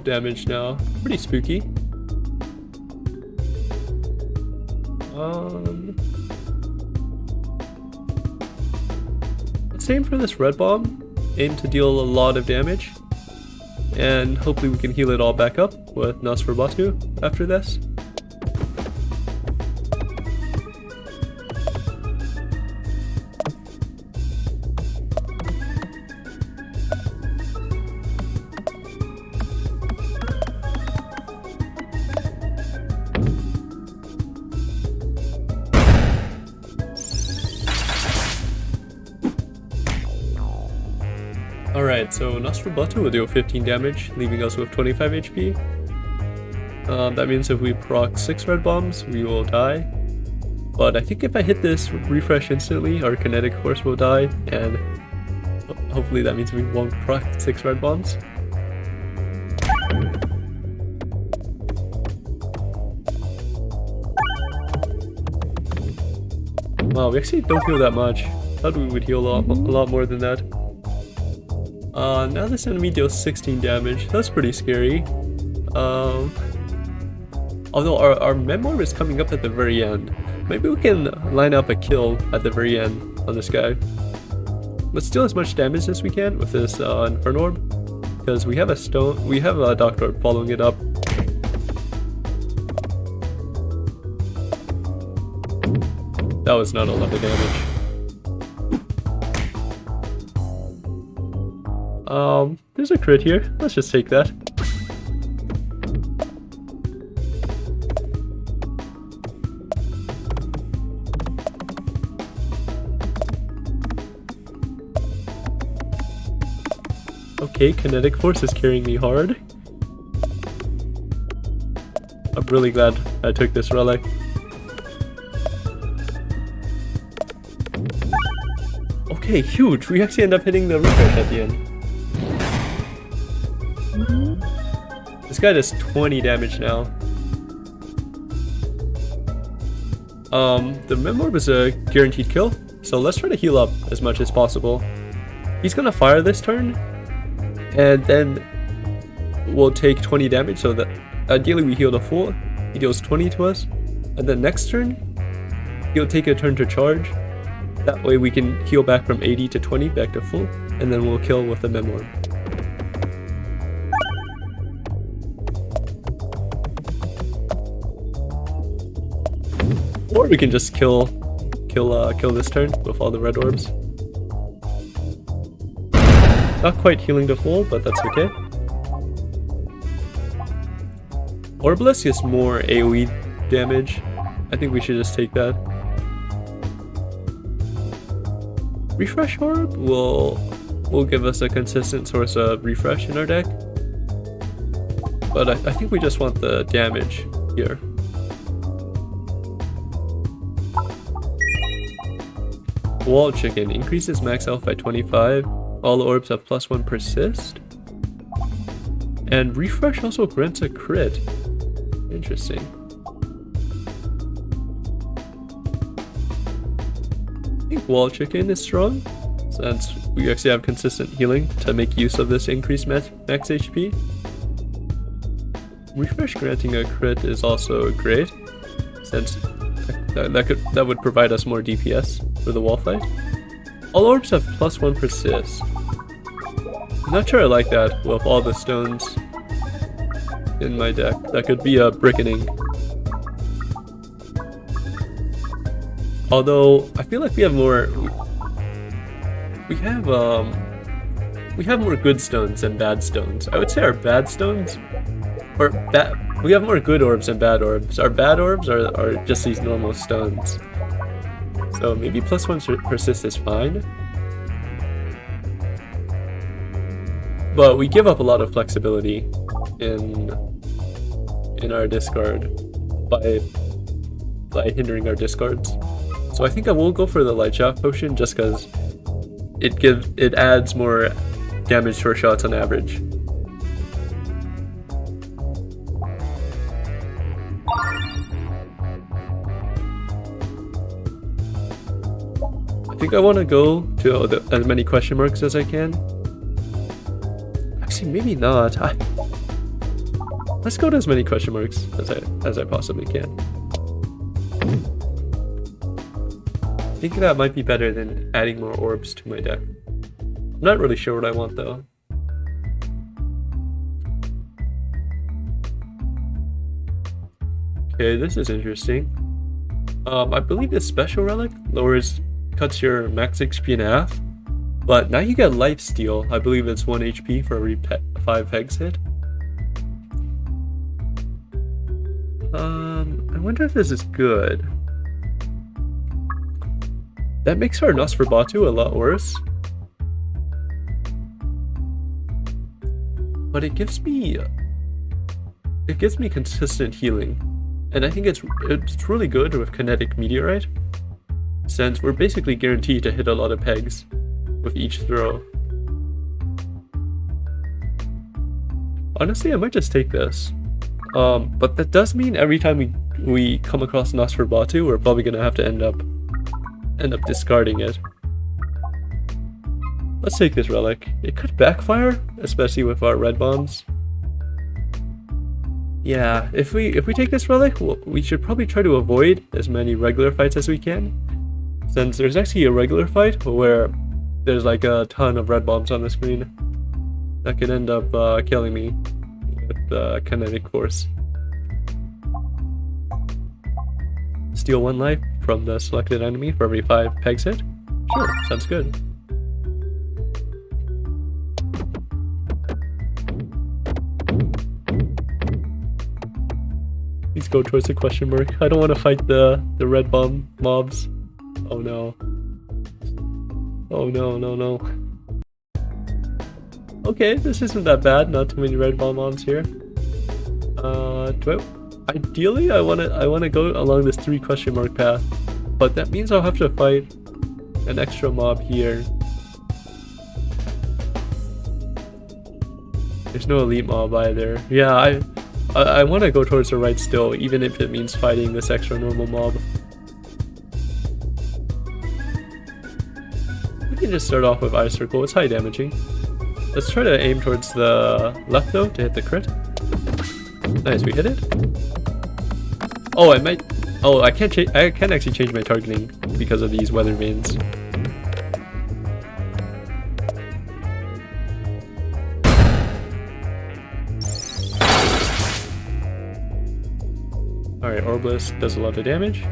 Speaker 1: Damage now. Pretty spooky. Let's aim for this red bomb. Aim to deal a lot of damage. And hopefully we can heal it all back up with Nosferatu after this. Alright, so Nosferatu will deal 15 damage, leaving us with 25 HP. That means if we proc 6 red bombs, we will die. But I think if I hit this refresh instantly, our kinetic force will die, and hopefully that means we won't proc 6 red bombs. Wow, we actually don't heal that much. Thought we would heal a lot more than that. Now this enemy deals 16 damage. That's pretty scary. Although our Memoir is coming up at the very end. Maybe we can line up a kill at the very end on this guy. Let's deal as much damage as we can with this Inferno Orb. Because we have a stone, we have a Doctor Orb following it up. That was not a lot of damage. There's a crit here. Let's just take that. Okay, kinetic force is carrying me hard. I'm really glad I took this relic. Okay, huge! We actually end up hitting the refresh at the end. This guy does 20 damage now. The Memorb is a guaranteed kill, so let's try to heal up as much as possible. He's gonna fire this turn, and then we'll take 20 damage, so that ideally we heal to full. He deals 20 to us, and then next turn, he'll take a turn to charge. That way we can heal back from 80 to 20 back to full, and then we'll kill with the Memorb. Or we can just kill this turn with all the red orbs. Not quite healing to full, but that's okay. Orblisk is more AoE damage. I think we should just take that. Refresh Orb will give us a consistent source of refresh in our deck. But I think we just want the damage here. Wall Chicken increases max health by 25. All orbs have +1 persist. And refresh also grants a crit. Interesting. I think Wall Chicken is strong, since we actually have consistent healing to make use of this increased max HP. Refresh granting a crit is also great, since that would provide us more DPS for the wall fight. All orbs have +1 persist. I'm not sure I like that with all the stones in my deck. That could be a brickening. Although I feel like we have more good stones than bad stones. I would say our bad stones we have more good orbs than bad orbs. Our bad orbs are just these normal stones. So maybe +1 persist is fine. But we give up a lot of flexibility in our discard by hindering our discards. So I think I will go for the light shaft potion just because it adds more damage to our shots on average. I think I want to go to as many question marks as I can. Actually, maybe not. Let's go to as many question marks as I possibly can. I think that might be better than adding more orbs to my deck. I'm not really sure what I want though. Okay, this is interesting. I believe this special relic cuts your max HP in half, but now you get life steal. I believe it's 1 HP for every 5 pegs hit. I wonder if this is good. That makes our Nosferatu a lot worse. But it gives me consistent healing. And I think it's really good with Kinetic Meteorite, since we're basically guaranteed to hit a lot of pegs with each throw. Honestly, I might just take this. But that does mean every time we come across Nosferatu, we're probably gonna have to end up discarding it. Let's take this relic. It could backfire, especially with our red bombs. Yeah, if we take this relic, we should probably try to avoid as many regular fights as we can, since there's actually a regular fight where there's like a ton of red bombs on the screen that could end up killing me with kinetic force. Steal 1 life from the selected enemy for every 5 pegs hit? Sure, sounds good. Please go towards the question mark. I don't want to fight the red bomb mobs. Oh no. Oh no, no, no. Okay, this isn't that bad. Not too many red bomb mobs here. Ideally, I wanna go along this 3 question mark path, but that means I'll have to fight an extra mob here. There's no elite mob either. Yeah, I want to go towards the right still, even if it means fighting this extra normal mob. We can just start off with Ice Circle. It's high damaging. Let's try to aim towards the left though to hit the crit. Nice, we hit it. Oh, I can't actually change my targeting because of these weather vanes. Alright, Orbless does a lot of damage.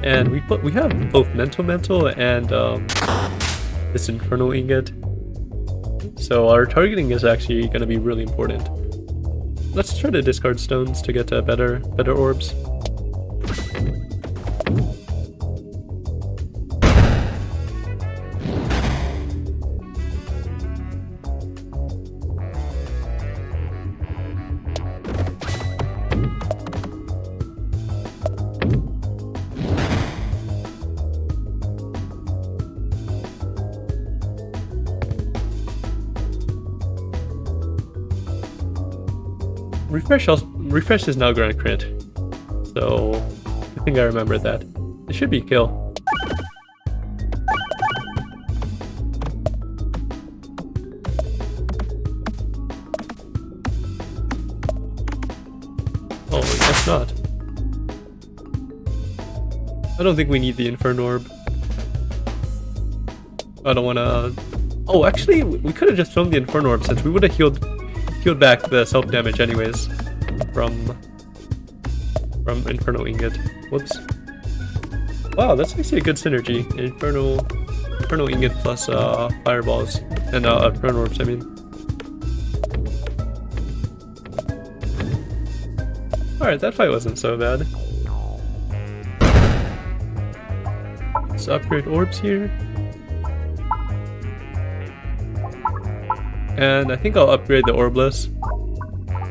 Speaker 1: And we have both Mental and this Infernal Ingot. So our targeting is actually going to be really important. Let's try to discard stones to get better orbs. Refresh is now going to crit, so I think I remember that. It should be kill. Oh, I guess not. I don't think we need the Inferno Orb. I don't want to... Oh, actually, we could have just thrown the Inferno Orb since we would have healed back the self-damage anyways from Inferno Ingot. Whoops. Wow, that's actually a good synergy. Inferno Ingot plus Fireballs and Inferno Orbs, I mean. Alright, that fight wasn't so bad. Let's upgrade Orbs here. And I think I'll upgrade the Orbless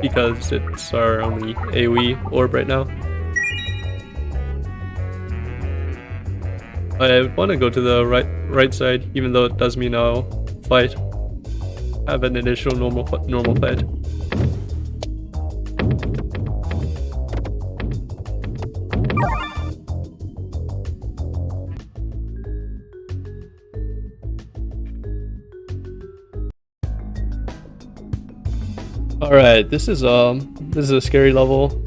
Speaker 1: because it's our only AoE orb right now. I want to go to the right side, even though it does mean I'll fight. Have an initial normal fight. All right, this is a scary level.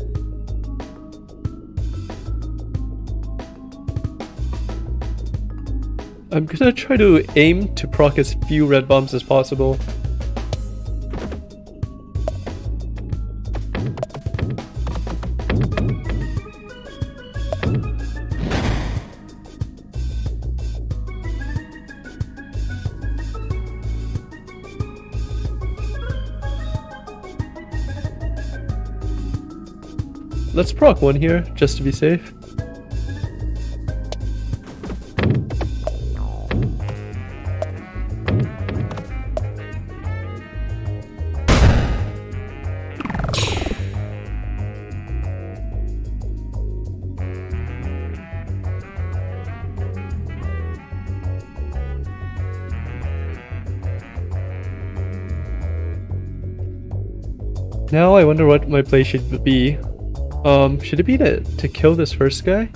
Speaker 1: I'm gonna try to aim to proc as few red bombs as possible. Let's proc one here, just to be safe. Now I wonder what my play should be. Should it be to kill this first guy?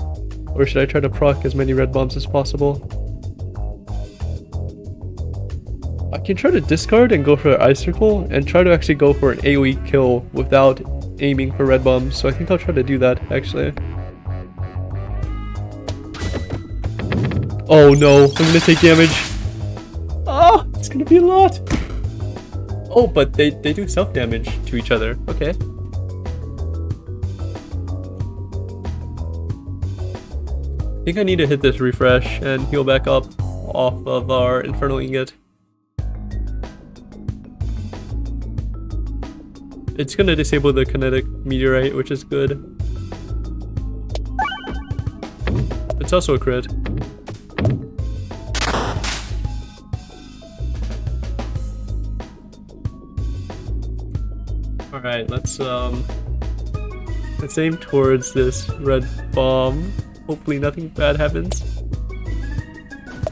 Speaker 1: Or should I try to proc as many red bombs as possible? I can try to discard and go for Ice Circle, and try to actually go for an AoE kill without aiming for red bombs, so I think I'll try to do that, actually. Oh no, I'm gonna take damage. Oh, it's gonna be a lot. Oh, but they do self-damage to each other. Okay. I think I need to hit this refresh and heal back up off of our Infernal Ingot. It's gonna disable the Kinetic Meteorite, which is good. It's also a crit. Alright, let's aim towards this red bomb. Hopefully nothing bad happens.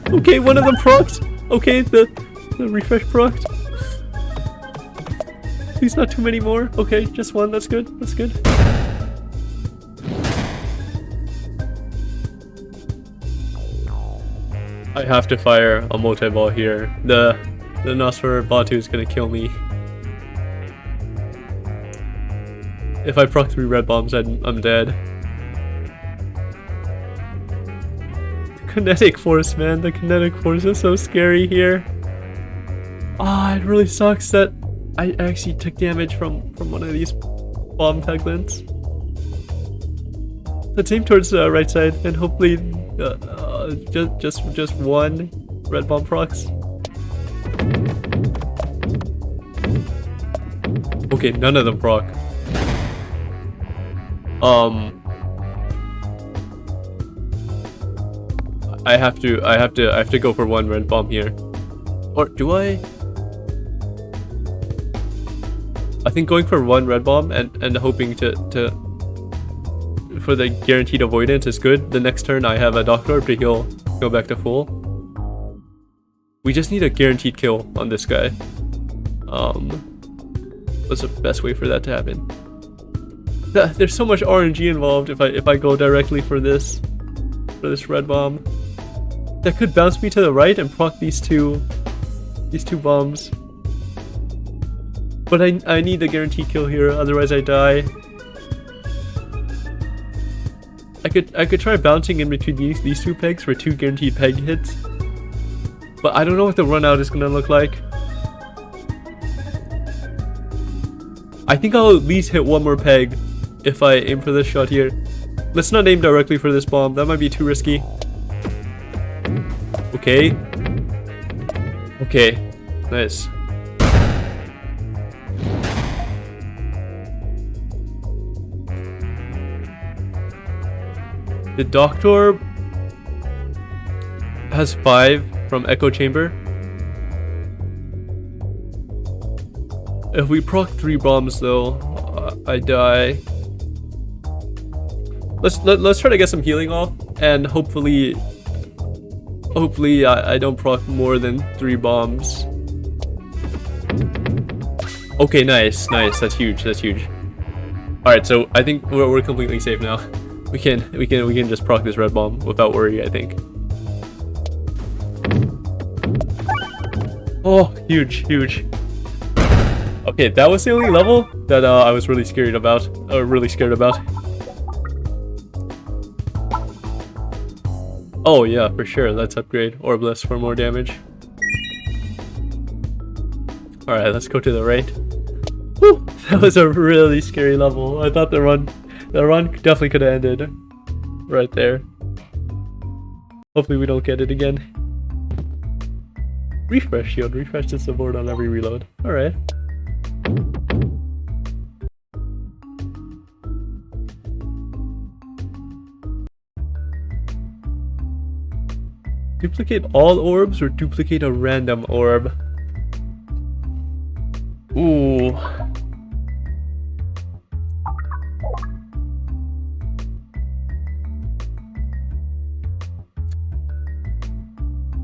Speaker 1: Okay, one of them procced! Okay, the refresh procced. Please not too many more. Okay, just one, that's good, that's good. I have to fire a multi-ball here. The Nosferatu is gonna kill me. If I proc 3 red bombs, I'm dead. The kinetic force, man. The kinetic force is so scary here. Ah, it really sucks that I actually took damage from one of these bomb Peglins. Let's aim towards the right side and hopefully just one red bomb procs. Okay, none of them proc. I have to go for one red bomb here. Or do I? I think going for one red bomb and hoping to for the guaranteed avoidance is good. The next turn I have a Doctor to heal, go back to full. We just need a guaranteed kill on this guy. What's the best way for that to happen? There's so much RNG involved if I go directly for this red bomb. That could bounce me to the right and proc these two bombs. But I need the guaranteed kill here, otherwise I die. I could try bouncing in between these two pegs for 2 guaranteed peg hits. But I don't know what the run out is gonna look like. I think I'll at least hit one more peg if I aim for this shot here. Let's not aim directly for this bomb, that might be too risky. Okay. Okay, nice. The Doctor has 5 from Echo Chamber. If we proc 3 bombs though, I die. Let's try to get some healing off and hopefully Hopefully I don't proc more than 3 bombs. Okay, nice. That's huge. All right, so I think we're completely safe now. We can just proc this red bomb without worry, I think. Oh, huge. Okay, that was the only level that I was really scared about. Oh yeah, for sure. Let's upgrade Orbless for more damage. All right, let's go to the right. Whew, that was a really scary level. I thought the run definitely could have ended right there. Hopefully we don't get it again. Refresh shield. Refresh the support on every reload. All right. Duplicate all orbs or duplicate a random orb? Ooh.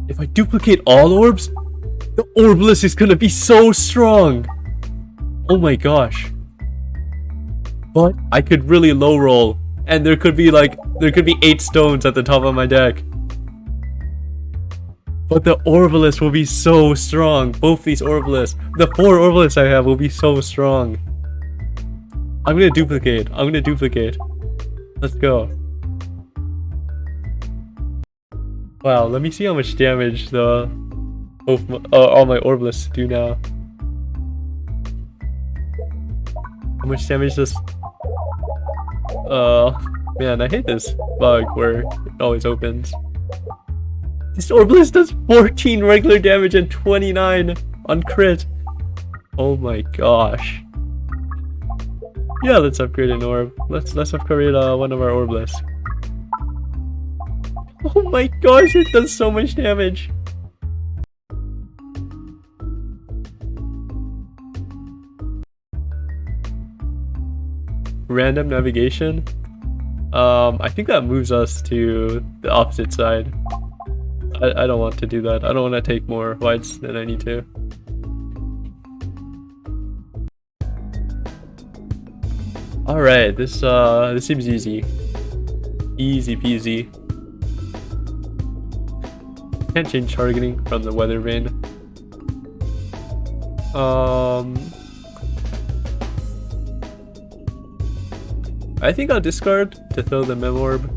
Speaker 1: If I duplicate all orbs, the Orbless is gonna be so strong. Oh my gosh. But I could really low roll, and there could be 8 stones at the top of my deck. But the Orbless will be so strong. Both these Orbless, the 4 Orbless I have will be so strong. I'm gonna duplicate. Let's go. Wow, let me see how much damage all my Orbless do now. How much damage does... man, I hate this bug where it always opens. This Orbless does 14 regular damage and 29 on crit. Oh my gosh. Yeah, let's upgrade an orb. Let's upgrade one of our Orbless. Oh my gosh, it does so much damage. Random navigation. I think that moves us to the opposite side. I don't want to do that. I don't want to take more whites than I need to. Alright, this seems easy. Easy peasy. Can't change targeting from the weather vane. I think I'll discard to throw the Mem Orb.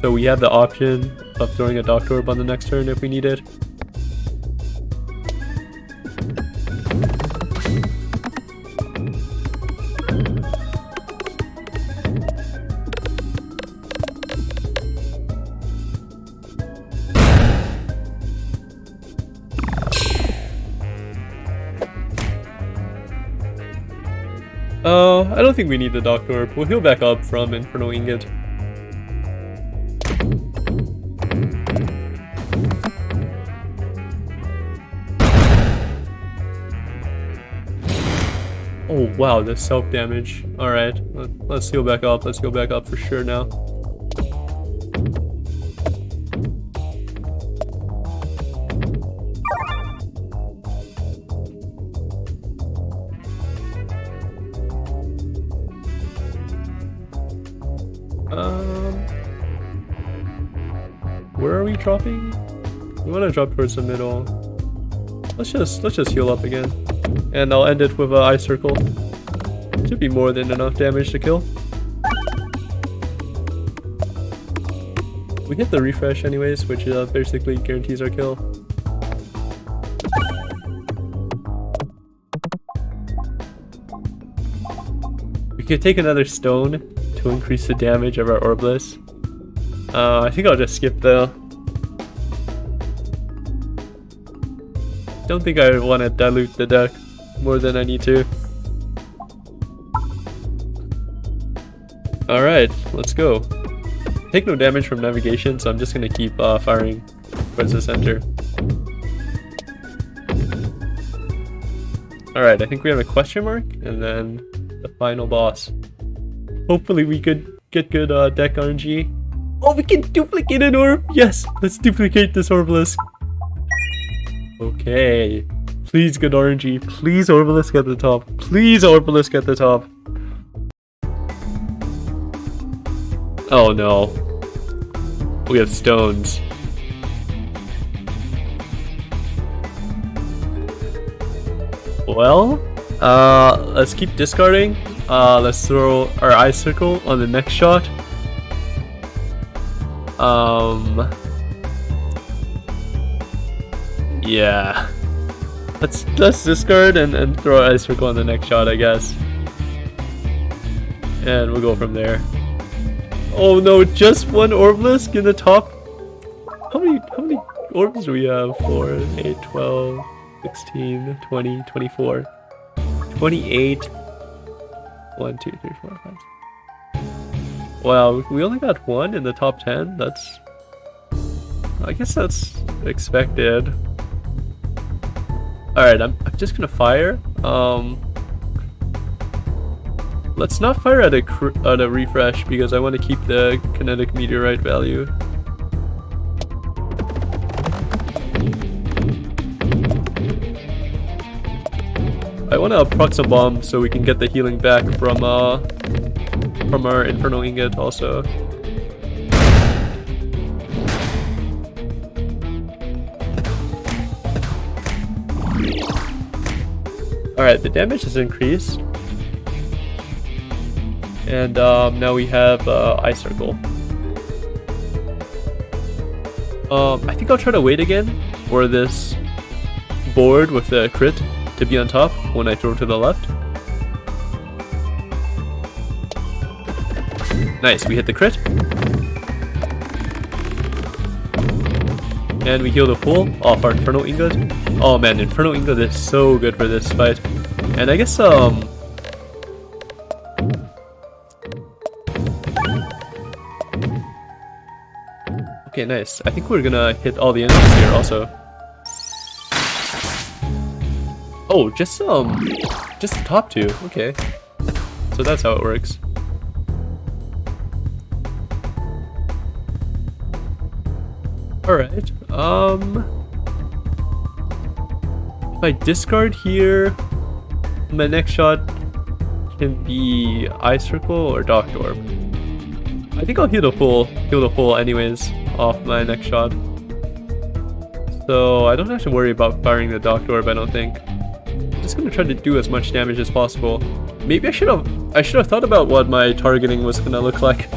Speaker 1: So we have the option of throwing a Doctor Orb on the next turn if we need it. I don't think we need the Doctor Orb. We'll heal back up from Inferno Ingot. Oh wow, the self damage. Alright, let's heal back up. Let's go back up for sure now. Where are we dropping? We want to drop towards the middle. Let's just heal up again. And I'll end it with an Eye Circle. Should be more than enough damage to kill. We hit the refresh anyways, which basically guarantees our kill. We could take another stone to increase the damage of our Orbless. I think I'll just skip though. Don't think I want to dilute the deck more than I need to. Alright, let's go. Take no damage from navigation, so I'm just gonna keep firing towards the center. Alright, I think we have a question mark, and then the final boss. Hopefully we could get good deck RNG. Oh, we can duplicate an orb. Yes, let's duplicate this Orbalisk. Okay. Please, good RNG. Please, Orbalisk at the top. Please, Orbalisk at the top. Oh no. We have stones. Well, let's keep discarding. Let's throw our ice circle on the next shot. Yeah. Let's discard and throw our ice circle on the next shot, I guess. And we'll go from there. Oh no, just one Orbalisk in the top? How many orbs do we have? 4, 8, 12, 16, 20, 24, 28. 1, 2, 3, 4, 5. Wow, we only got one in the top 10? That's... I guess that's expected. Alright, I'm just gonna fire. Let's not fire at a refresh because I want to keep the kinetic meteorite value. I want to proc some bomb so we can get the healing back from our Inferno Ingot also. Alright, the damage has increased. And now we have Ice Circle. I think I'll try to wait again for this board with the crit to be on top when I throw to the left. Nice, we hit the crit. And we heal the full off our Inferno Ingot. Oh man, Inferno Ingot is so good for this fight. And I guess okay, nice. I think we're gonna hit all the enemies here also. Oh, just the top two. Okay. So that's how it works. Alright. If I discard here, my next shot can be Ice Circle or Docked Orb. I think I'll heal the full anyways off my next shot. So I don't have to worry about firing the Docked Orb, I don't think. I'm just gonna try to do as much damage as possible. Maybe I should have thought about what my targeting was gonna look like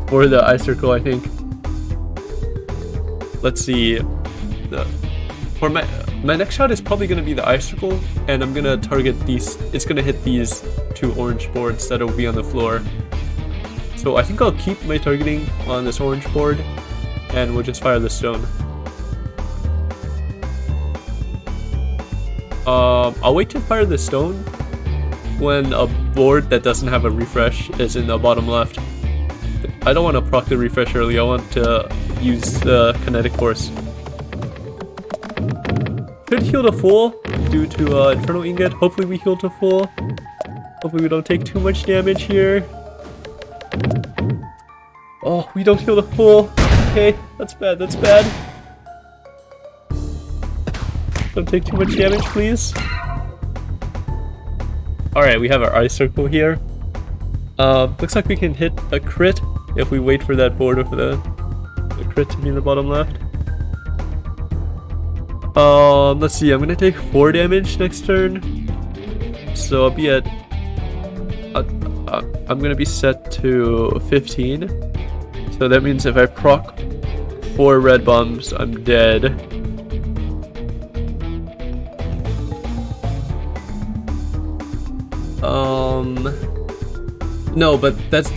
Speaker 1: for the Ice Circle, I think. Let's see. For my next shot is probably gonna be the Ice Circle, and I'm gonna target these. It's gonna hit these two orange boards that'll be on the floor. So I think I'll keep my targeting on this orange board, and we'll just fire the stone. I'll wait to fire the stone when a board that doesn't have a refresh is in the bottom left. I don't want to proc the refresh early, I want to use the kinetic force. Could heal to full due to Inferno Ingot. Hopefully we heal to full. Hopefully we don't take too much damage here. Oh, we don't heal to full. Okay, that's bad, that's bad. Don't take too much damage, please. Alright, we have our Ice Circle here. Looks like we can hit a crit if we wait for that board with the crit to be in the bottom left. Let's see, I'm gonna take 4 damage next turn. So I'll be at... I'm gonna be set to 15. So that means if I proc 4 red bombs, I'm dead. No, but that's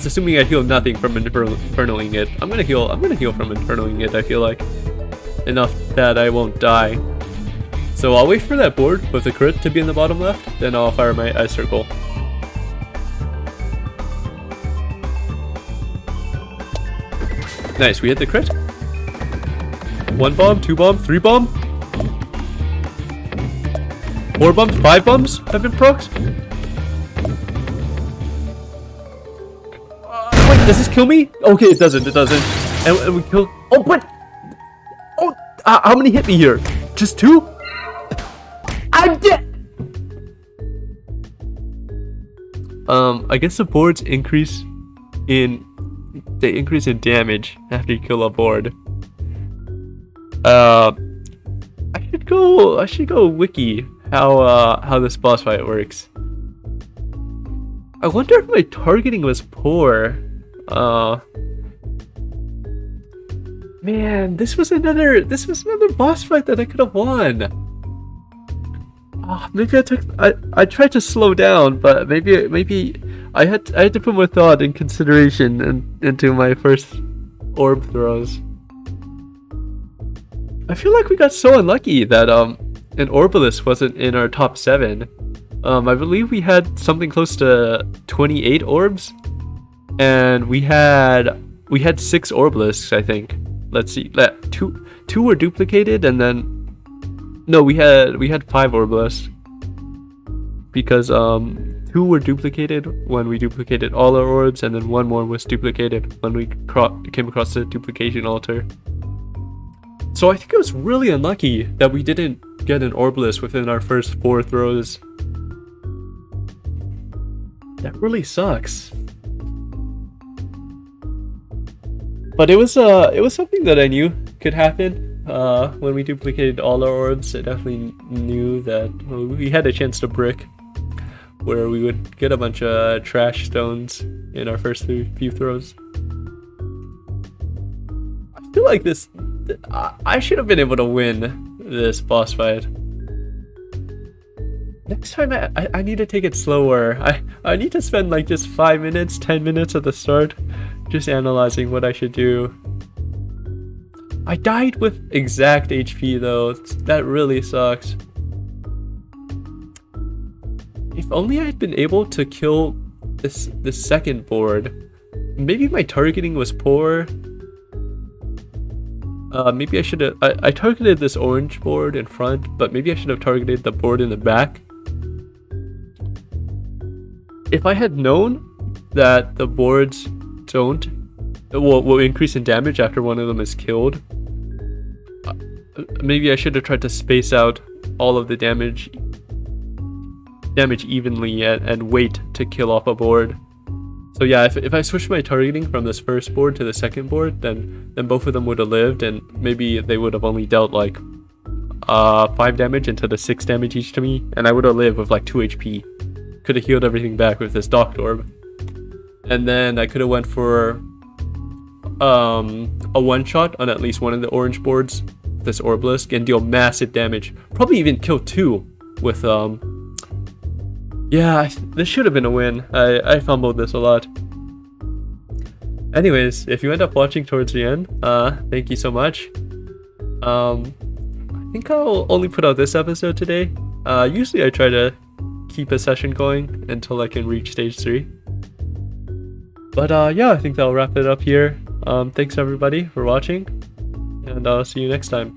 Speaker 1: assuming I heal nothing from Infernoing it. I'm gonna heal from Infernoing it, I feel like. Enough that I won't die. So I'll wait for that board with the crit to be in the bottom left, then I'll fire my Ice Circle. Nice, we hit the crit. 1 bomb, 2 bomb, 3 bomb. 4 bombs, 5 bombs have been procced. Does this kill me? Okay, it doesn't. It doesn't. And we kill. Oh, but. Oh, how many hit me here? Just 2? I'm dead. I guess the boards increase in damage after you kill a board. I should go wiki how this boss fight works. I wonder if my targeting was poor. Man, this was another boss fight that I could have won. Maybe I tried to slow down, but maybe I had to put more thought and consideration into my first orb throws. I feel like we got so unlucky that an Orbalist wasn't in our top 7. I believe we had something close to 28 orbs, and we had 6 Orbalisks, I think. Let's see, two were duplicated, and then no, we had 5 Orbalisks, because 2 were duplicated when we duplicated all our orbs, and then 1 more was duplicated when we came across the duplication altar. So I think it was really unlucky that we didn't get an Orbalist within our first 4 throws. That really sucks. But it was something that I knew could happen. When we duplicated all our orbs, I definitely knew that we had a chance to brick, where we would get a bunch of trash stones in our first few throws. I feel like I should have been able to win this boss fight. Next time I need to take it slower. I need to spend like just 5 minutes, 10 minutes at the start, just analyzing what I should do. I died with exact HP though. That really sucks. If only I had been able to kill this second board. Maybe my targeting was poor. Maybe I should have. I targeted this orange board in front, but maybe I should have targeted the board in the back. If I had known that the boards will increase in damage after one of them is killed, maybe I should have tried to space out all of the damage evenly and wait to kill off a board. So yeah, if I switched my targeting from this first board to the second board, then both of them would have lived, and maybe they would have only dealt like 5 damage instead of 6 damage each to me, and I would have lived with like 2 HP. Could have healed everything back with this Docked Orb. And then I could have went for a one-shot on at least one of the orange boards, this Orblisk, and deal massive damage. Probably even kill 2 with yeah, this should have been a win. I fumbled this a lot. Anyways, if you end up watching towards the end, thank you so much. I think I'll only put out this episode today. Usually I try to keep a session going until I can reach stage 3. But yeah, I think that'll wrap it up here. Thanks everybody for watching, and I'll see you next time.